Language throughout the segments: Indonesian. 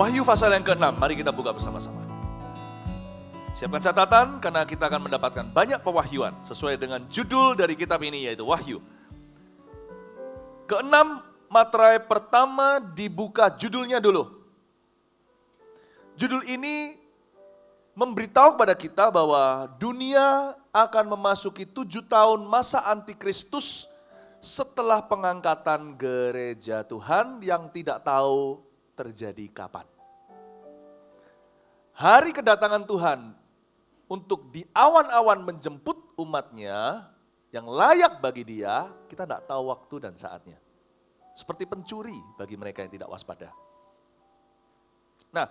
Wahyu pasal yang ke-6, mari kita buka bersama-sama. Siapkan catatan karena kita akan mendapatkan banyak pewahyuan sesuai dengan judul dari kitab ini yaitu Wahyu. Ke-6, materai pertama dibuka judulnya dulu. Judul ini memberitahu kepada kita bahwa dunia akan memasuki 7 tahun masa antikristus setelah pengangkatan gereja Tuhan yang tidak tahu terjadi kapan. Hari kedatangan Tuhan untuk di awan-awan menjemput umatnya yang layak bagi dia, kita tidak tahu waktu dan saatnya. Seperti pencuri bagi mereka yang tidak waspada. Nah,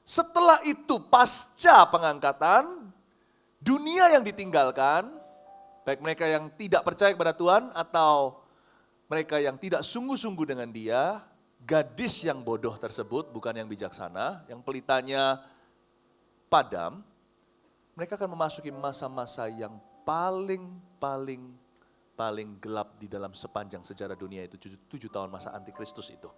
setelah itu pasca pengangkatan, dunia yang ditinggalkan, baik mereka yang tidak percaya kepada Tuhan atau mereka yang tidak sungguh-sungguh dengan dia, gadis yang bodoh tersebut bukan yang bijaksana, yang pelitanya padam, mereka akan memasuki masa-masa yang paling gelap di dalam sepanjang sejarah dunia itu, 7 tahun masa antikristus itu.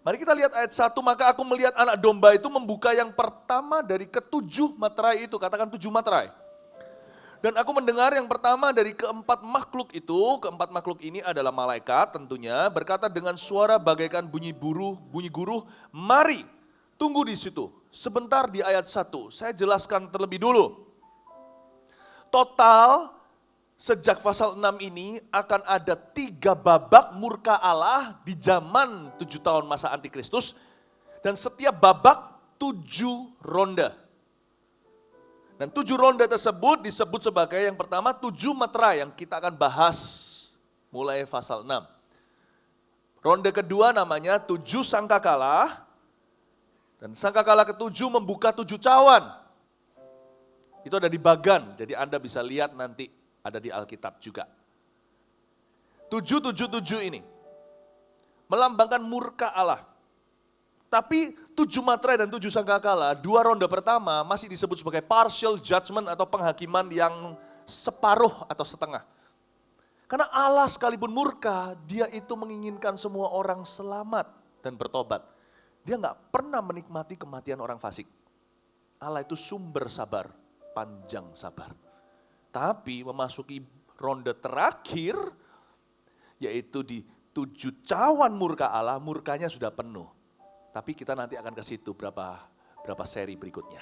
Mari kita lihat ayat 1, maka aku melihat anak domba itu membuka yang pertama dari ke-7 materai itu, katakan 7 materai. Dan aku mendengar yang pertama dari keempat makhluk itu, keempat makhluk ini adalah malaikat tentunya, berkata dengan suara bagaikan bunyi guruh, mari, tunggu di situ. Sebentar di ayat 1, saya jelaskan terlebih dulu. Total sejak pasal 6 ini akan ada 3 babak murka Allah di zaman 7 tahun masa antikristus. Dan setiap babak 7 ronde. Dan 7 ronde tersebut disebut sebagai yang pertama 7 materai yang kita akan bahas mulai pasal 6. Ronde kedua namanya 7 sangkakala. Dan sangkakala ke-7 membuka 7 cawan. Itu ada di Bagan, jadi Anda bisa lihat nanti ada di Alkitab juga. 777 ini melambangkan murka Allah. Tapi 7 materai dan 7 sangkakala, 2 ronde pertama masih disebut sebagai partial judgment atau penghakiman yang separuh atau setengah. Karena Allah sekalipun murka, dia itu menginginkan semua orang selamat dan bertobat. Dia nggak pernah menikmati kematian orang fasik. Allah itu sumber sabar, panjang sabar. Tapi memasuki ronde terakhir, yaitu di 7 cawan murka Allah, murkanya sudah penuh. Tapi kita nanti akan ke situ berapa seri berikutnya.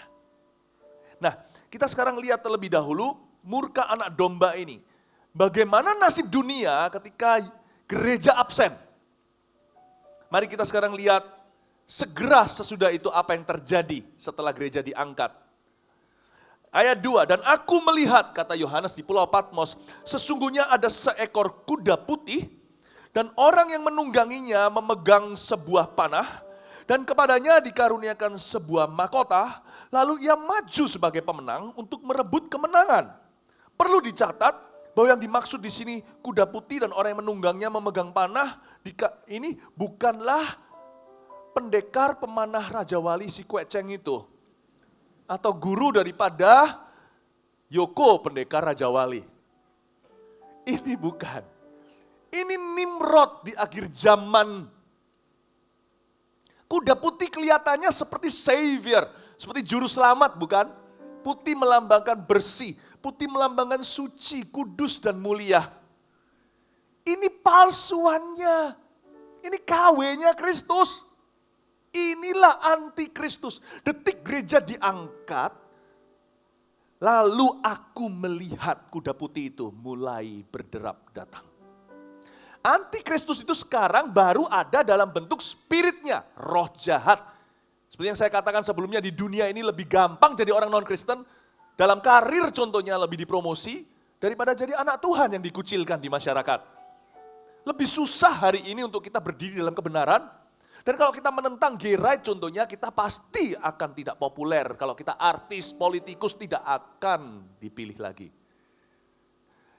Nah, kita sekarang lihat terlebih dahulu murka anak domba ini. Bagaimana nasib dunia ketika gereja absen? Mari kita sekarang lihat segera sesudah itu apa yang terjadi setelah gereja diangkat. Ayat 2, dan aku melihat, kata Yohanes di Pulau Patmos, sesungguhnya ada seekor kuda putih, dan orang yang menungganginya memegang sebuah panah, dan kepadanya dikaruniakan sebuah mahkota, lalu ia maju sebagai pemenang untuk merebut kemenangan. Perlu dicatat bahwa yang dimaksud di sini kuda putih dan orang yang menunggangnya memegang panah, ini bukanlah pendekar pemanah Raja Wali si Kwek Cheng itu. Atau guru daripada Yoko pendekar Raja Wali. Ini bukan. Ini Nimrod di akhir zaman. Kuda putih kelihatannya seperti savior, seperti juru selamat bukan? Putih melambangkan bersih, putih melambangkan suci, kudus dan mulia. Ini palsuannya. Ini KW-nya Kristus. Inilah antikristus. Detik gereja diangkat, lalu aku melihat kuda putih itu mulai berderap datang. Antikristus itu sekarang baru ada dalam bentuk spiritnya, roh jahat. Seperti yang saya katakan sebelumnya, di dunia ini lebih gampang jadi orang non-Kristen, dalam karir contohnya lebih dipromosi, daripada jadi anak Tuhan yang dikucilkan di masyarakat. Lebih susah hari ini untuk kita berdiri dalam kebenaran. Dan kalau kita menentang gay right contohnya, kita pasti akan tidak populer. Kalau kita artis, politikus tidak akan dipilih lagi.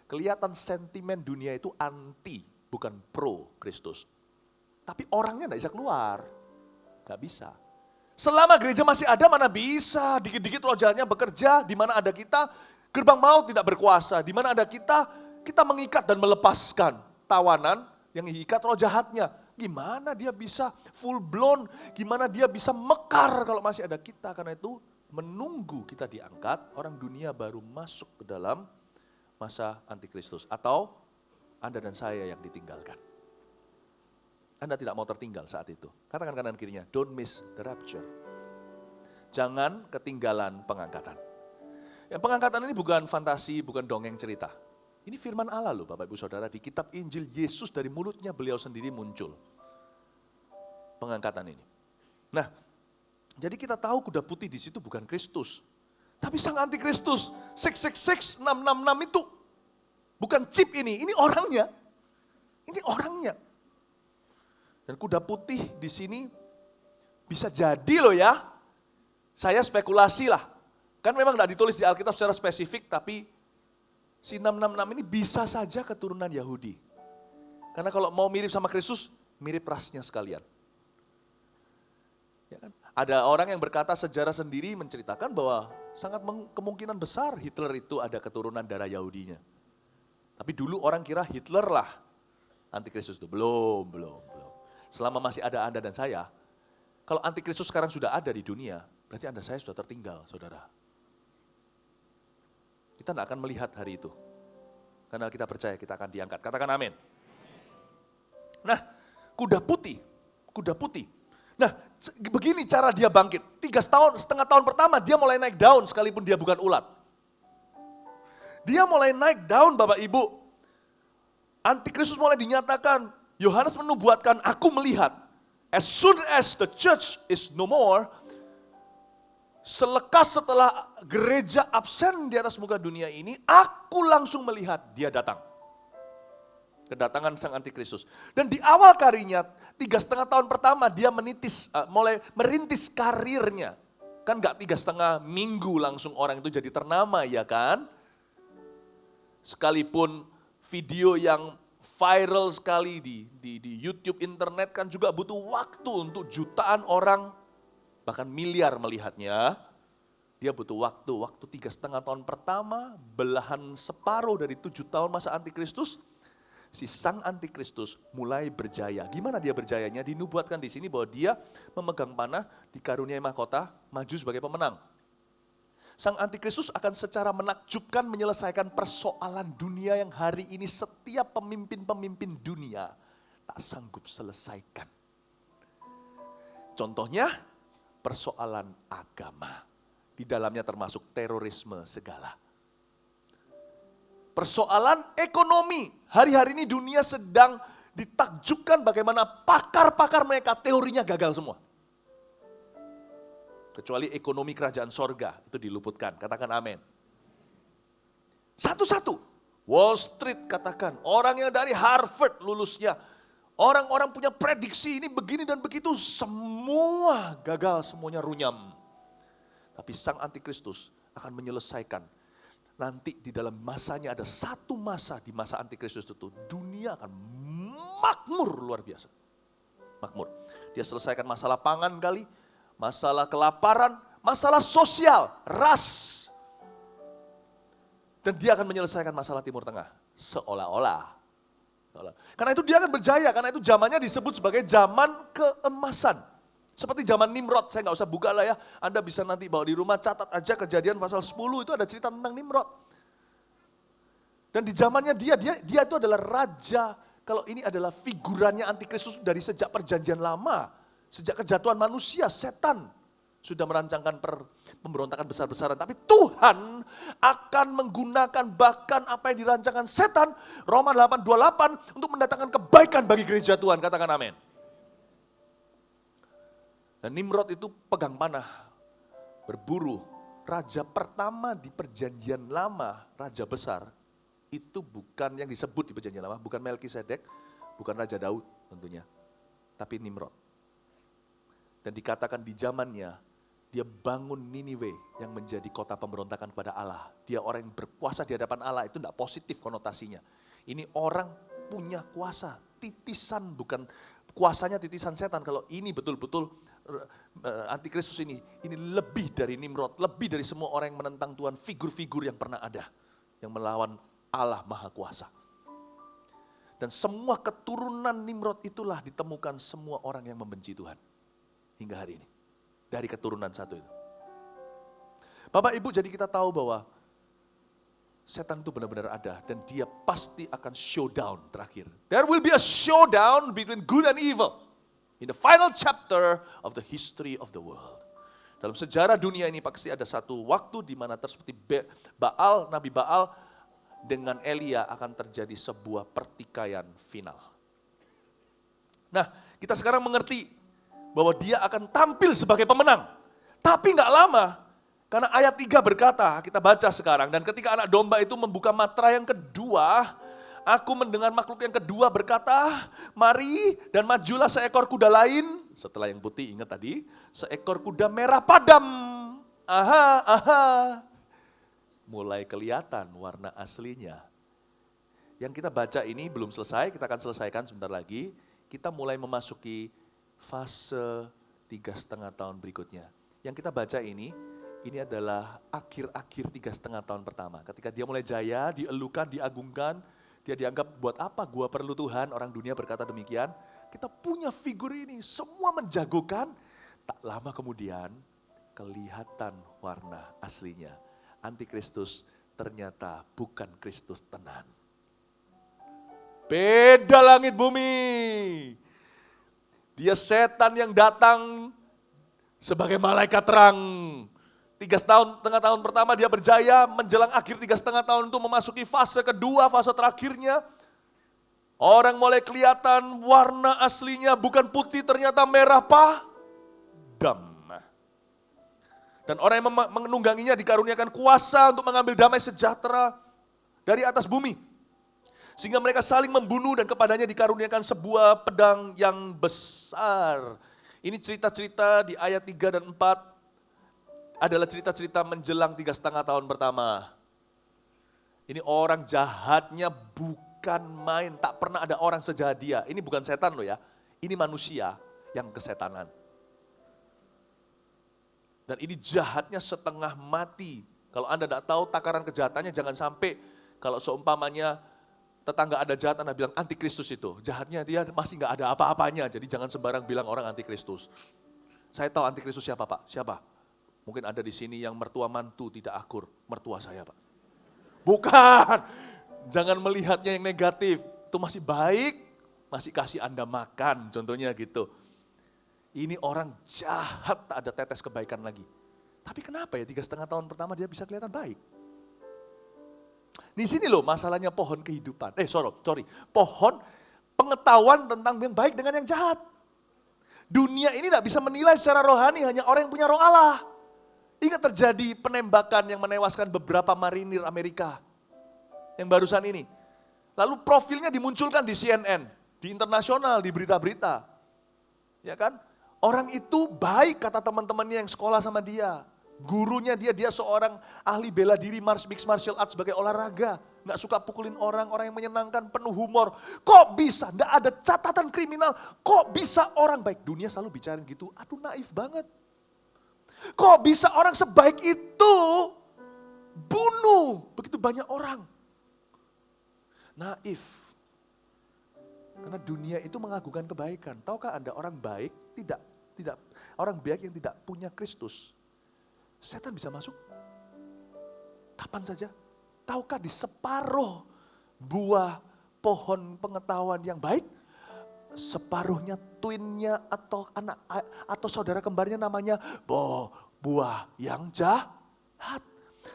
Kelihatan sentimen dunia itu anti, bukan pro Kristus. Tapi orangnya tidak bisa keluar. Gak bisa. Selama gereja masih ada, mana bisa. Dikit-dikit roh jahatnya bekerja, di mana ada kita, gerbang maut tidak berkuasa. Di mana ada kita mengikat dan melepaskan tawanan yang mengikat roh jahatnya. Gimana dia bisa full blown, gimana dia bisa mekar kalau masih ada kita. Karena itu menunggu kita diangkat, orang dunia baru masuk ke dalam masa antikristus. Atau Anda dan saya yang ditinggalkan. Anda tidak mau tertinggal saat itu. Katakan kanan kirinya, don't miss the rapture. Jangan ketinggalan pengangkatan. Yang pengangkatan ini bukan fantasi, bukan dongeng cerita. Ini firman Allah loh Bapak Ibu Saudara, di kitab Injil Yesus dari mulutnya beliau sendiri muncul. Pengangkatan ini. Nah, jadi kita tahu kuda putih di situ bukan Kristus. Tapi sang antikristus, 666, 666 itu bukan chip ini orangnya. Ini orangnya. Dan kuda putih di sini bisa jadi loh ya. Saya spekulasi lah. Kan memang tidak ditulis di Alkitab secara spesifik, tapi si 666 ini bisa saja keturunan Yahudi. Karena kalau mau mirip sama Kristus, mirip rasnya sekalian. Ya kan? Ada orang yang berkata sejarah sendiri menceritakan bahwa sangat kemungkinan besar Hitler itu ada keturunan darah Yahudinya. Tapi dulu orang kira Hitler lah antikristus itu. Belum. Selama masih ada Anda dan saya, kalau antikristus sekarang sudah ada di dunia, berarti Anda saya sudah tertinggal, saudara. Kita tidak akan melihat hari itu. Karena kita percaya kita akan diangkat. Katakan amin. Nah, kuda putih. Nah, begini cara dia bangkit. 3,5 tahun pertama dia mulai naik daun sekalipun dia bukan ulat. Dia mulai naik daun Bapak Ibu. Antikristus mulai dinyatakan. Yohanes menubuatkan, aku melihat. As soon as the church is no more, selekas setelah gereja absen di atas muka dunia ini, aku langsung melihat dia datang. Kedatangan sang antikristus. Dan di awal karirnya, 3,5 tahun pertama dia mulai merintis karirnya. Kan gak 3,5 minggu langsung orang itu jadi ternama ya kan. Sekalipun video yang viral sekali di YouTube, internet kan juga butuh waktu untuk jutaan orang, bahkan miliar melihatnya. Dia butuh waktu 3,5 tahun pertama, belahan separuh dari 7 tahun masa antikristus, si sang antikristus mulai berjaya. Gimana dia berjayanya? Dinubuatkan di sini bahwa dia memegang panah, dikaruniai mahkota, maju sebagai pemenang. Sang antikristus akan secara menakjubkan menyelesaikan persoalan dunia yang hari ini setiap pemimpin-pemimpin dunia tak sanggup selesaikan. Contohnya persoalan agama. Di dalamnya termasuk terorisme segala. Persoalan ekonomi. Hari-hari ini dunia sedang ditakjubkan bagaimana pakar-pakar mereka teorinya gagal semua. Kecuali ekonomi kerajaan sorga, itu diluputkan. Katakan amin. Satu-satu. Wall Street katakan, orang yang dari Harvard lulusnya. Orang-orang punya prediksi ini begini dan begitu. Semua gagal, semuanya runyam. Tapi sang antikristus akan menyelesaikan. Nanti di dalam masanya ada satu masa di masa antikristus itu. Dunia akan makmur luar biasa. Makmur. Dia selesaikan masalah pangan kali. Masalah kelaparan, masalah sosial, ras. Dan dia akan menyelesaikan masalah Timur Tengah. Seolah-olah. Karena itu dia akan berjaya, karena itu zamannya disebut sebagai zaman keemasan. Seperti zaman Nimrod, saya nggak usah buka lah ya. Anda bisa nanti bawa di rumah, catat aja Kejadian pasal 10 itu ada cerita tentang Nimrod. Dan di zamannya dia itu adalah raja. Kalau ini adalah figurannya antikristus dari sejak perjanjian lama. Sejak kejatuhan manusia, setan sudah merancangkan pemberontakan besar-besaran. Tapi Tuhan akan menggunakan bahkan apa yang dirancangkan setan, Roma 8:28, untuk mendatangkan kebaikan bagi gereja Tuhan. Katakan amin. Dan Nimrod itu pegang panah, berburu. Raja pertama di perjanjian lama, raja besar, itu bukan yang disebut di perjanjian lama, bukan Melkisedek, bukan Raja Daud tentunya, tapi Nimrod. Dan dikatakan di zamannya, dia bangun Niniwe yang menjadi kota pemberontakan kepada Allah. Dia orang yang berkuasa di hadapan Allah, itu tidak positif konotasinya. Ini orang punya kuasa, titisan, bukan kuasanya titisan setan. Kalau ini betul-betul antikristus ini lebih dari Nimrod, lebih dari semua orang yang menentang Tuhan, figur-figur yang pernah ada, yang melawan Allah Maha Kuasa. Dan semua keturunan Nimrod itulah ditemukan semua orang yang membenci Tuhan. Hingga hari ini. Dari keturunan satu itu. Bapak Ibu, jadi kita tahu bahwa setan itu benar-benar ada. Dan dia pasti akan showdown terakhir. There will be a showdown between good and evil. In the final chapter of the history of the world. Dalam sejarah dunia ini pasti ada satu waktu di mana seperti Baal, Nabi Baal dengan Elia akan terjadi sebuah pertikaian final. Nah, kita sekarang mengerti bahwa dia akan tampil sebagai pemenang. Tapi nggak lama, karena ayat 3 berkata, kita baca sekarang, dan ketika anak domba itu membuka matra yang kedua, aku mendengar makhluk yang kedua berkata, mari dan majulah seekor kuda lain. Setelah yang putih, ingat tadi, seekor kuda merah padam. Aha. Mulai kelihatan warna aslinya. Yang kita baca ini belum selesai, kita akan selesaikan sebentar lagi. Kita mulai memasuki fase 3,5 tahun berikutnya. Yang kita baca ini adalah akhir-akhir 3,5 tahun pertama. Ketika dia mulai jaya, dielukan, diagungkan, dia dianggap buat apa gua perlu Tuhan, orang dunia berkata demikian. Kita punya figur ini, semua menjagokan. Tak lama kemudian kelihatan warna aslinya. Antikristus ternyata bukan Kristus tenan. Beda langit bumi. Dia setan yang datang sebagai malaikat terang. 3,5 tahun pertama dia berjaya, menjelang akhir 3,5 tahun itu memasuki fase kedua, fase terakhirnya. Orang mulai kelihatan warna aslinya bukan putih, ternyata merah padam. Dan orang yang menungganginya dikaruniakan kuasa untuk mengambil damai sejahtera dari atas bumi. Sehingga mereka saling membunuh dan kepadanya dikaruniakan sebuah pedang yang besar. Ini cerita-cerita di ayat 3 dan 4 adalah cerita-cerita menjelang 3,5 tahun pertama. Ini orang jahatnya bukan main, tak pernah ada orang sejahat dia. Ini bukan setan loh ya, ini manusia yang kesetanan. Dan ini jahatnya setengah mati. Kalau Anda tidak tahu takaran kejahatannya, jangan sampai kalau seumpamanya tetangga Anda jahat, Anda bilang antikristus itu. Jahatnya dia masih nggak ada apa-apanya, jadi jangan sembarang bilang orang antikristus. Saya tahu antikristus siapa Pak? Siapa? Mungkin ada di sini yang mertua mantu tidak akur, mertua saya Pak. Bukan, jangan melihatnya yang negatif. Itu masih baik, masih kasih Anda makan, contohnya gitu. Ini orang jahat, tak ada tetes kebaikan lagi. Tapi kenapa ya 3,5 tahun pertama dia bisa kelihatan baik? Di sini loh masalahnya pohon kehidupan. Pohon pengetahuan tentang yang baik dengan yang jahat. Dunia ini tidak bisa menilai secara rohani, hanya orang yang punya roh Allah. Ingat terjadi penembakan yang menewaskan beberapa marinir Amerika. Yang barusan ini. Lalu profilnya dimunculkan di CNN, di internasional, di berita-berita. Ya kan? Orang itu baik kata teman-temannya yang sekolah sama dia. Gurunya dia seorang ahli bela diri mixed martial arts sebagai olahraga. Nggak suka pukulin orang yang menyenangkan, penuh humor. Kok bisa? Nggak ada catatan kriminal. Kok bisa orang baik? Dunia selalu bicarain gitu, aduh naif banget. Kok bisa orang sebaik itu bunuh begitu banyak orang? Naif. Karena dunia itu mengagungkan kebaikan. Tahukah Anda orang baik orang baik yang tidak punya Kristus, setan bisa masuk kapan saja. Tahukah di separuh buah pohon pengetahuan yang baik, separuhnya twinnya atau anak atau saudara kembarnya namanya buah yang jahat.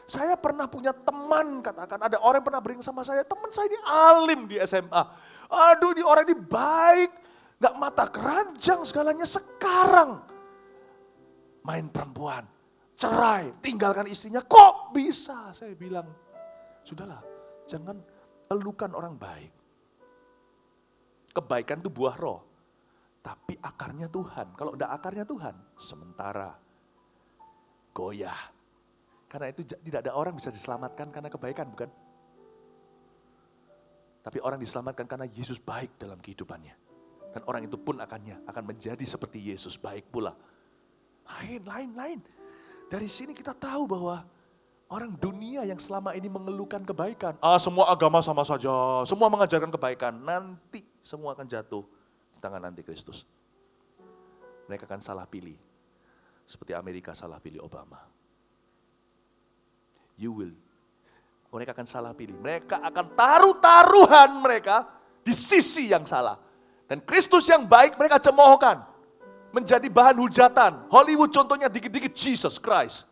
Saya pernah punya teman, katakan ada orang yang pernah bering sama saya, teman saya ini alim di SMA. Aduh, di orang ini baik, gak mata keranjang segalanya. Sekarang main perempuan, cerai, tinggalkan istrinya. Kok bisa? Saya bilang, sudahlah, jangan elukan orang baik. Kebaikan itu buah roh, tapi akarnya Tuhan. Kalau tidak akarnya Tuhan, sementara goyah. Karena itu tidak ada orang bisa diselamatkan karena kebaikan, bukan? Tapi orang diselamatkan karena Yesus baik dalam kehidupannya. Dan orang itu pun akan menjadi seperti Yesus baik pula. Lain. Dari sini kita tahu bahwa Orang dunia yang selama ini mengeluhkan kebaikan. Semua agama sama saja, semua mengajarkan kebaikan. Nanti semua akan jatuh di tangan antikristus. Mereka akan salah pilih. Seperti Amerika salah pilih Obama. Mereka akan salah pilih. Mereka akan taruhan mereka di sisi yang salah. Dan Kristus yang baik mereka cemoohkan. Menjadi bahan hujatan. Hollywood contohnya dikit-dikit Jesus Christ.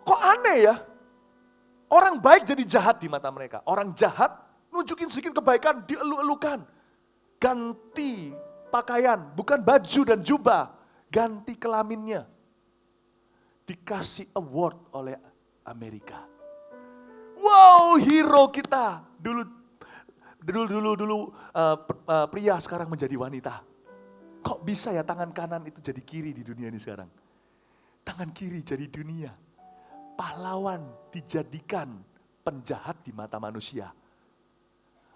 Kok aneh ya? Orang baik jadi jahat di mata mereka. Orang jahat nunjukin sedikit kebaikan, dielu-elukan. Ganti pakaian, bukan baju dan jubah. Ganti kelaminnya. Dikasih award oleh Amerika. Wow, hero kita. Dulu pria, sekarang menjadi wanita. Kok bisa ya tangan kanan itu jadi kiri di dunia ini sekarang? Tangan kiri jadi dunia. Pahlawan dijadikan penjahat di mata manusia.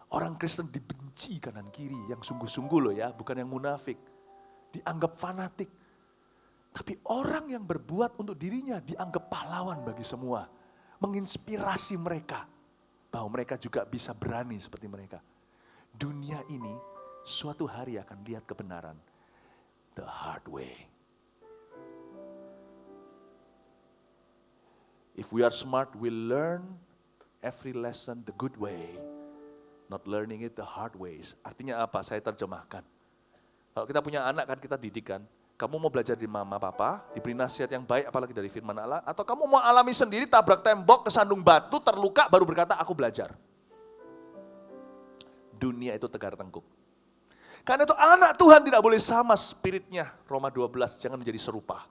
Orang Kristen dibenci kanan kiri, yang sungguh-sungguh loh ya, bukan yang munafik. Dianggap fanatik. Tapi orang yang berbuat untuk dirinya dianggap pahlawan bagi semua. Menginspirasi mereka, bahwa mereka juga bisa berani seperti mereka. Dunia ini suatu hari akan lihat kebenaran. The hard way. If we are smart, we learn every lesson the good way. Not learning it the hard ways. Artinya apa? Saya terjemahkan. Kalau kita punya anak kan kita didik kan. Kamu mau belajar di mama papa, diberi nasihat yang baik apalagi dari firman Allah. Atau kamu mau alami sendiri, tabrak tembok, kesandung batu, terluka, baru berkata aku belajar. Dunia itu tegar tengkuk. Karena itu anak Tuhan tidak boleh sama spiritnya. Roma 12, jangan menjadi serupa.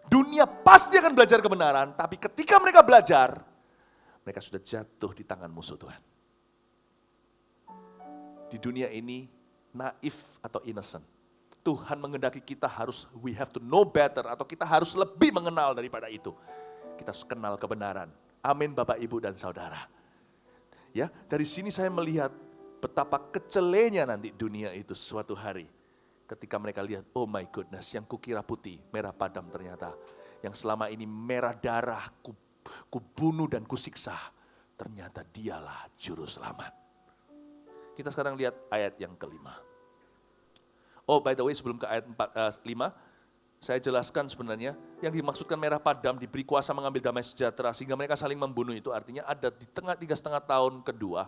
Dunia pasti akan belajar kebenaran, tapi ketika mereka belajar, mereka sudah jatuh di tangan musuh Tuhan. Di dunia ini, naif atau innocent. Tuhan menghendaki kita we have to know better, atau kita harus lebih mengenal daripada itu. Kita harus kenal kebenaran. Amin Bapak, Ibu, dan Saudara. Ya, dari sini saya melihat betapa kecelenya nanti dunia itu suatu hari. Ketika mereka lihat, oh my goodness, yang kukira putih, merah padam ternyata. Yang selama ini merah darah, kubunuh dan kusiksa. Ternyata dialah juru selamat. Kita sekarang lihat ayat yang kelima. Oh by the way, sebelum ke ayat 5, saya jelaskan sebenarnya yang dimaksudkan merah padam diberi kuasa mengambil damai sejahtera sehingga mereka saling membunuh itu artinya ada di tengah 3,5 tahun kedua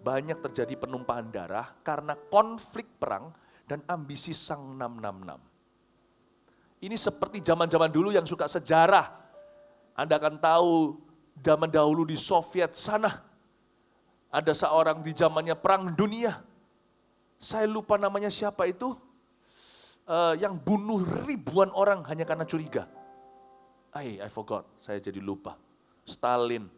banyak terjadi penumpahan darah karena konflik perang dan ambisi sang 666. Ini seperti zaman-zaman dulu yang suka sejarah. Anda akan tahu zaman dahulu di Soviet sana ada seorang di zamannya perang dunia. Saya lupa namanya siapa itu. Yang bunuh ribuan orang hanya karena curiga. I forgot, saya jadi lupa. Stalin.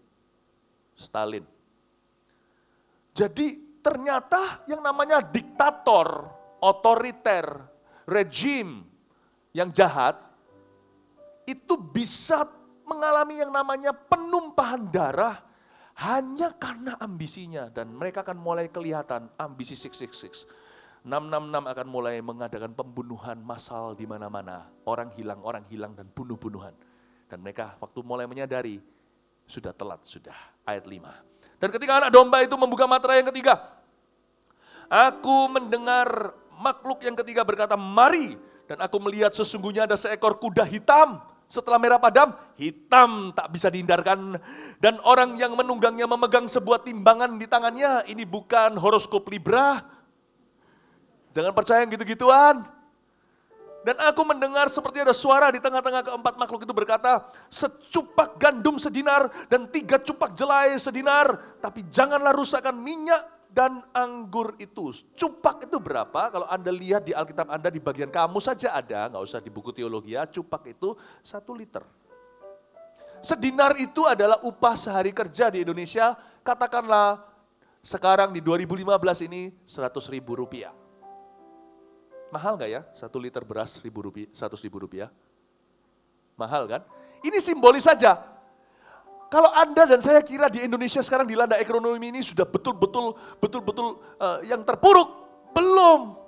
Jadi ternyata yang namanya diktator, otoriter, rejim yang jahat, itu bisa mengalami yang namanya penumpahan darah hanya karena ambisinya. Dan mereka akan mulai kelihatan ambisi 666. 666 akan mulai mengadakan pembunuhan massal di mana-mana. Orang hilang dan bunuh-bunuhan. Dan mereka waktu mulai menyadari, sudah telat, sudah. Ayat 5. Dan ketika anak domba itu membuka materai yang ketiga, aku mendengar makhluk yang ketiga berkata, mari. Dan aku melihat sesungguhnya ada seekor kuda hitam. Setelah merah padam, hitam tak bisa dihindarkan. Dan orang yang menunggangnya memegang sebuah timbangan di tangannya. Ini bukan horoskop Libra. Jangan percaya yang gitu-gituan. Dan aku mendengar seperti ada suara di tengah-tengah keempat makhluk itu berkata, secupak gandum sedinar dan 3 cupak jelai sedinar. Tapi janganlah rusakkan minyak dan anggur itu. Cupak itu berapa? Kalau Anda lihat di Alkitab Anda di bagian kamus saja ada, nggak usah di buku teologi ya, cupak itu 1 liter. Sedinar itu adalah upah sehari kerja di Indonesia, katakanlah sekarang di 2015 ini 100.000 rupiah. Mahal nggak ya 1 liter beras 100.000 rupiah? Mahal kan? Ini simbolis saja. Kalau Anda dan saya kira di Indonesia sekarang dilanda ekonomi ini sudah betul-betul yang terpuruk. Belum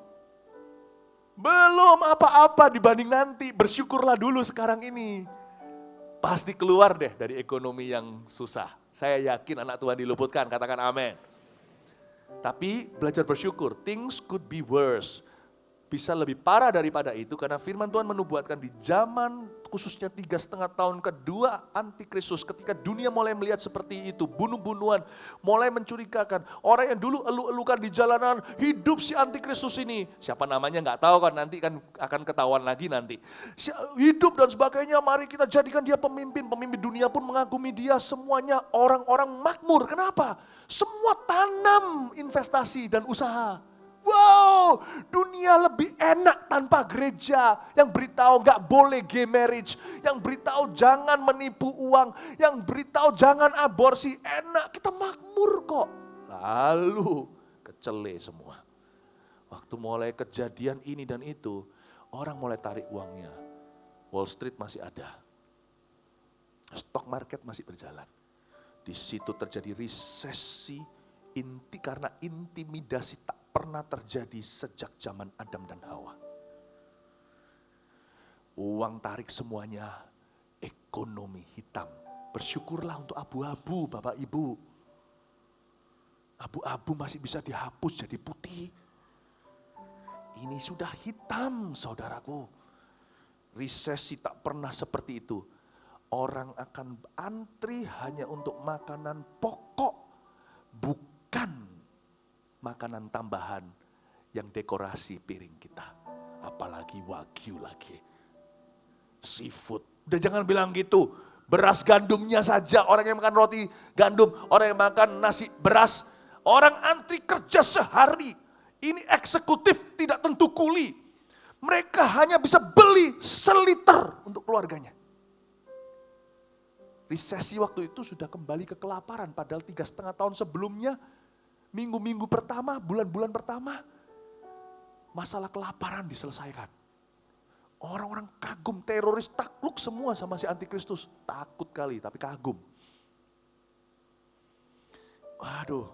apa-apa dibanding nanti. Bersyukurlah dulu sekarang ini. pasti keluar deh dari ekonomi yang susah. Saya yakin anak Tuhan diluputkan, katakan amin. Tapi belajar bersyukur, things could be worse. Bisa lebih parah daripada itu karena firman Tuhan menubuatkan di zaman khususnya 3,5 tahun kedua antikristus, ketika dunia mulai melihat seperti itu, bunuh-bunuhan, mulai mencurigakan. Orang yang dulu elu-elukan di jalanan, hidup si antikristus ini. Siapa namanya nggak tahu kan, nanti kan akan ketahuan lagi nanti. Hidup dan sebagainya, mari kita jadikan dia pemimpin. Pemimpin dunia pun mengagumi dia, semuanya orang-orang makmur. Kenapa? Semua tanam investasi dan usaha. Wow, dunia lebih enak tanpa gereja. Yang beritahu nggak boleh gay marriage, yang beritahu jangan menipu uang, yang beritahu jangan aborsi. Enak, kita makmur kok. Lalu kecele semua. Waktu mulai kejadian ini dan itu, orang mulai tarik uangnya. Wall Street masih ada, stock market masih berjalan. Di situ terjadi resesi karena intimidasi tak pernah terjadi sejak zaman Adam dan Hawa. Uang tarik semuanya, ekonomi hitam. Bersyukurlah untuk abu-abu, Bapak Ibu. Abu-abu masih bisa dihapus jadi putih. Ini sudah hitam, saudaraku. Resesi tak pernah seperti itu. Orang akan antri hanya untuk makanan pokok, bukan makanan tambahan yang dekorasi piring kita. Apalagi wagyu lagi. Seafood. Udah jangan bilang gitu. Beras gandumnya saja. Orang yang makan roti gandum. Orang yang makan nasi beras. Orang antri kerja sehari. Ini eksekutif tidak tentu kuli. Mereka hanya bisa beli seliter untuk keluarganya. Resesi waktu itu sudah kembali ke kelaparan. Padahal 3,5 tahun sebelumnya, minggu-minggu pertama, bulan-bulan pertama, masalah kelaparan diselesaikan. Orang-orang kagum, teroris takluk semua sama si antikristus. Takut kali, tapi kagum. Waduh,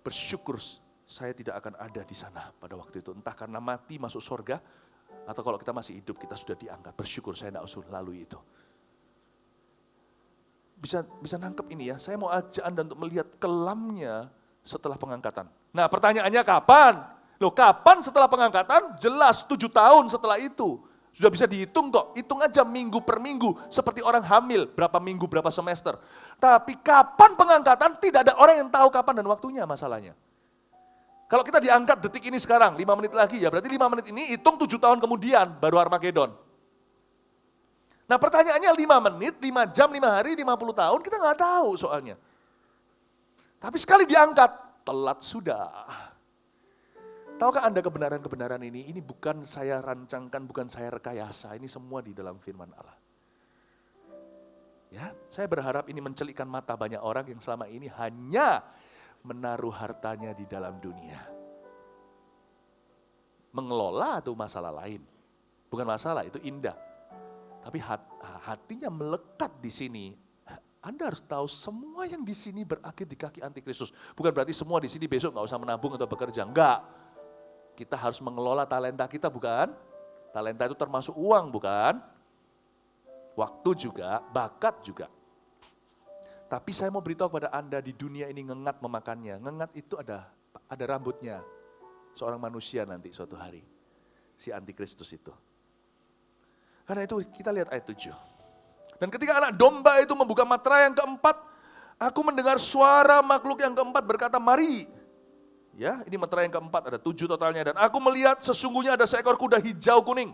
bersyukur saya tidak akan ada di sana pada waktu itu. Entah karena mati masuk surga, atau kalau kita masih hidup kita sudah diangkat. Bersyukur saya tidak usah lalui itu. Bisa nangkep ini ya, saya mau ajak Anda untuk melihat kelamnya setelah pengangkatan. Nah pertanyaannya kapan? Loh kapan setelah pengangkatan? Jelas 7 tahun setelah itu. Sudah bisa dihitung kok, hitung aja minggu per minggu. Seperti orang hamil, berapa minggu, berapa semester. Tapi kapan pengangkatan, tidak ada orang yang tahu kapan dan waktunya masalahnya. Kalau kita diangkat detik ini sekarang, 5 menit lagi ya, berarti 5 menit ini hitung 7 tahun kemudian, baru Armageddon. Nah pertanyaannya 5 menit, 5 jam, 5 hari, 50 tahun, kita nggak tahu soalnya. Tapi sekali diangkat, telat sudah. Tahukah Anda kebenaran-kebenaran ini? Ini bukan saya rancangkan, bukan saya rekayasa, ini semua di dalam firman Allah. Ya, saya berharap ini mencelikkan mata banyak orang yang selama ini hanya menaruh hartanya di dalam dunia. Mengelola itu masalah lain. Bukan masalah, itu indah. Tapi hatinya melekat di sini. Anda harus tahu semua yang di sini berakhir di kaki antikristus. Bukan berarti semua di sini besok nggak usah menabung atau bekerja. Enggak. Kita harus mengelola talenta kita, bukan? Talenta itu termasuk uang, bukan? Waktu juga, bakat juga. Tapi saya mau beritahu kepada Anda di dunia ini ngengat memakannya. Ngengat itu ada rambutnya. Seorang manusia nanti suatu hari. Si antikristus itu. Karena itu kita lihat ayat 7. Dan ketika anak domba itu membuka materai yang keempat, aku mendengar suara makhluk yang keempat berkata, mari. Ya, ini materai yang keempat, ada 7 totalnya. Dan aku melihat sesungguhnya ada seekor kuda hijau kuning.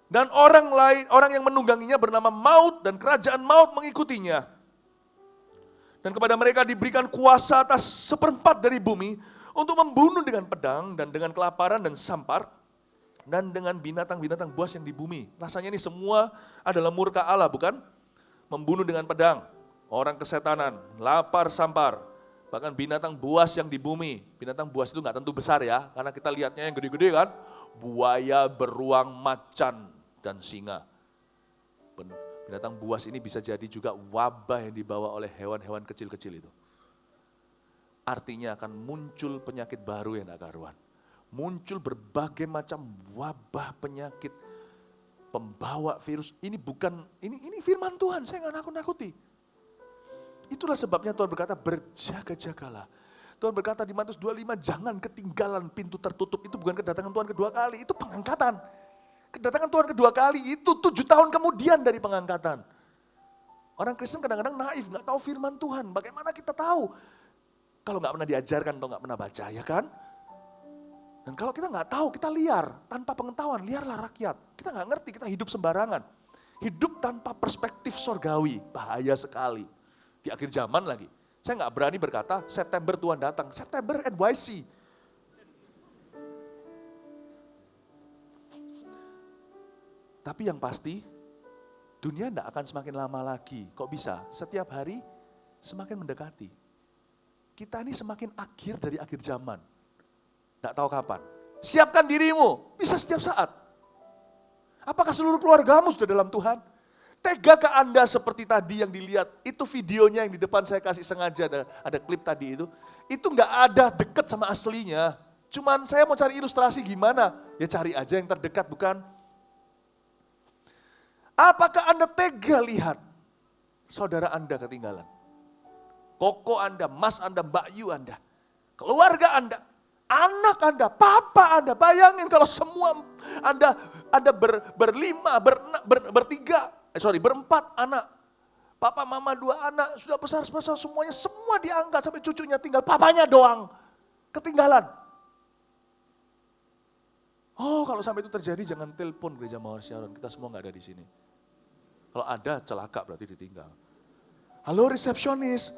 Dan orang yang menungganginya bernama Maut dan kerajaan Maut mengikutinya. Dan kepada mereka diberikan kuasa atas 1/4 dari bumi untuk membunuh dengan pedang dan dengan kelaparan dan sampar. Dan dengan binatang-binatang buas yang di bumi. Rasanya ini semua adalah murka Allah, bukan? Membunuh dengan pedang, orang kesetanan, lapar, sampar, bahkan binatang buas yang di bumi. Binatang buas itu nggak tentu besar ya, karena kita lihatnya yang gede-gede kan. Buaya, beruang, macan, dan singa. Binatang buas ini bisa jadi juga wabah yang dibawa oleh hewan-hewan kecil-kecil itu. Artinya akan muncul penyakit baru yang tak karuan. Muncul berbagai macam wabah penyakit, pembawa virus. Ini bukan, ini firman Tuhan, saya nggak nakut-nakuti. Itulah sebabnya Tuhan berkata, berjaga-jagalah. Tuhan berkata di Matius 25, jangan ketinggalan pintu tertutup. Itu bukan kedatangan Tuhan kedua kali, itu pengangkatan. Kedatangan Tuhan kedua kali itu 7 tahun kemudian dari pengangkatan. Orang Kristen kadang-kadang naif, nggak tahu firman Tuhan. Bagaimana kita tahu? Kalau nggak pernah diajarkan atau nggak pernah baca, ya kan? Dan kalau kita nggak tahu, kita liar. Tanpa pengetahuan, liarlah rakyat. Kita nggak ngerti, kita hidup sembarangan. Hidup tanpa perspektif sorgawi, bahaya sekali. Di akhir zaman lagi. Saya nggak berani berkata, September Tuhan datang. September NYC. Tapi yang pasti, dunia tidak akan semakin lama lagi. Kok bisa? Setiap hari semakin mendekati. Kita ini semakin akhir dari akhir zaman. Tidak tahu kapan. Siapkan dirimu, bisa setiap saat. Apakah seluruh keluargamu sudah dalam Tuhan? Tegakah Anda seperti tadi yang dilihat? Itu videonya yang di depan saya kasih sengaja, ada klip tadi itu. Itu nggak ada deket sama aslinya. Cuman saya mau cari ilustrasi gimana? Ya cari aja yang terdekat, bukan? Apakah Anda tega lihat saudara Anda ketinggalan? Koko Anda, mas Anda, mbak Yu Anda, keluarga Anda, anak Anda, papa Anda. Bayangin kalau semua Anda berlima, berempat anak. Papa, mama, 2 anak, sudah besar-besar semuanya, semua diangkat sampai cucunya tinggal, papanya doang ketinggalan. Oh, kalau sampai itu terjadi jangan telepon Gereja Mawar Sharon, kita semua nggak ada di sini. Kalau ada celaka berarti ditinggal. Halo resepsionis,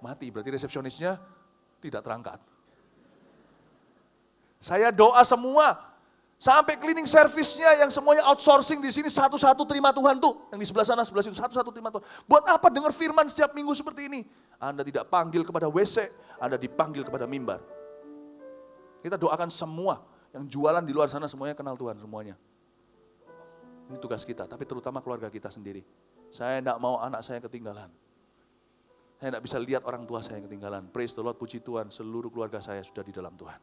mati berarti resepsionisnya tidak terangkat. Saya doa semua, sampai cleaning service-nya yang semuanya outsourcing di sini satu-satu terima Tuhan tuh. Yang di sebelah sana, sebelah situ, satu-satu terima Tuhan. Buat apa dengar firman setiap minggu seperti ini? Anda tidak panggil kepada WC, Anda dipanggil kepada mimbar. Kita doakan semua, yang jualan di luar sana semuanya kenal Tuhan semuanya. Ini tugas kita, tapi terutama keluarga kita sendiri. Saya tidak mau anak saya ketinggalan. Saya tidak bisa lihat orang tua saya yang ketinggalan. Praise the Lord, puji Tuhan, seluruh keluarga saya sudah di dalam Tuhan.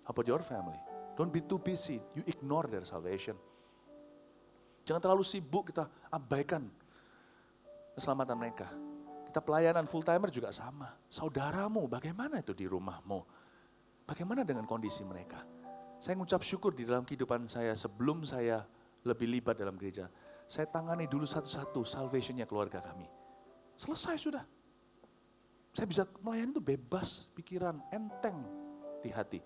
How about your family? Don't be too busy, you ignore their salvation. Jangan terlalu sibuk kita abaikan keselamatan mereka. Kita pelayanan full timer juga sama. Saudaramu, bagaimana itu di rumahmu? Bagaimana dengan kondisi mereka? Saya mengucap syukur di dalam kehidupan saya sebelum saya lebih libat dalam gereja. Saya tangani dulu satu-satu salvation-nya keluarga kami. Selesai sudah. Saya bisa melayani itu bebas, pikiran, enteng di hati.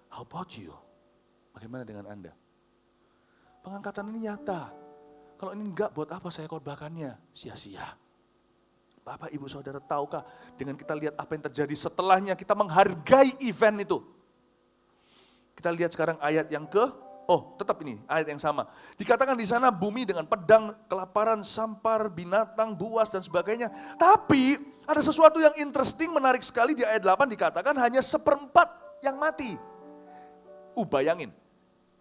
How about you? Bagaimana dengan Anda? Pengangkatan ini nyata. Kalau ini enggak, buat apa saya korbankannya? Sia-sia. Bapak, Ibu, Saudara, tahukah dengan kita lihat apa yang terjadi setelahnya, kita menghargai event itu. Kita lihat sekarang ayat yang tetap ini, ayat yang sama. Dikatakan di sana bumi dengan pedang, kelaparan, sampar, binatang, buas, dan sebagainya. Tapi ada sesuatu yang interesting, menarik sekali di ayat 8 dikatakan hanya 1/4 yang mati. Bayangin,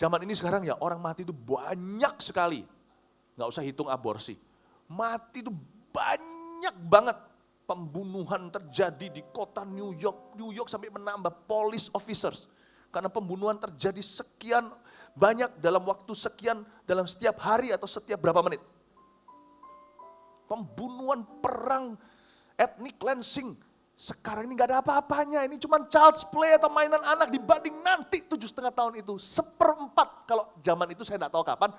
zaman ini sekarang ya orang mati itu banyak sekali. Nggak usah hitung aborsi. Mati itu banyak banget. Pembunuhan terjadi di kota New York sampai menambah police officers. Karena pembunuhan terjadi sekian banyak dalam waktu sekian, dalam setiap hari atau setiap berapa menit. Pembunuhan, perang, ethnic cleansing. Sekarang ini gak ada apa-apanya, ini cuma child's play atau mainan anak dibanding nanti 7,5 tahun itu. 1/4, kalau zaman itu saya gak tahu kapan.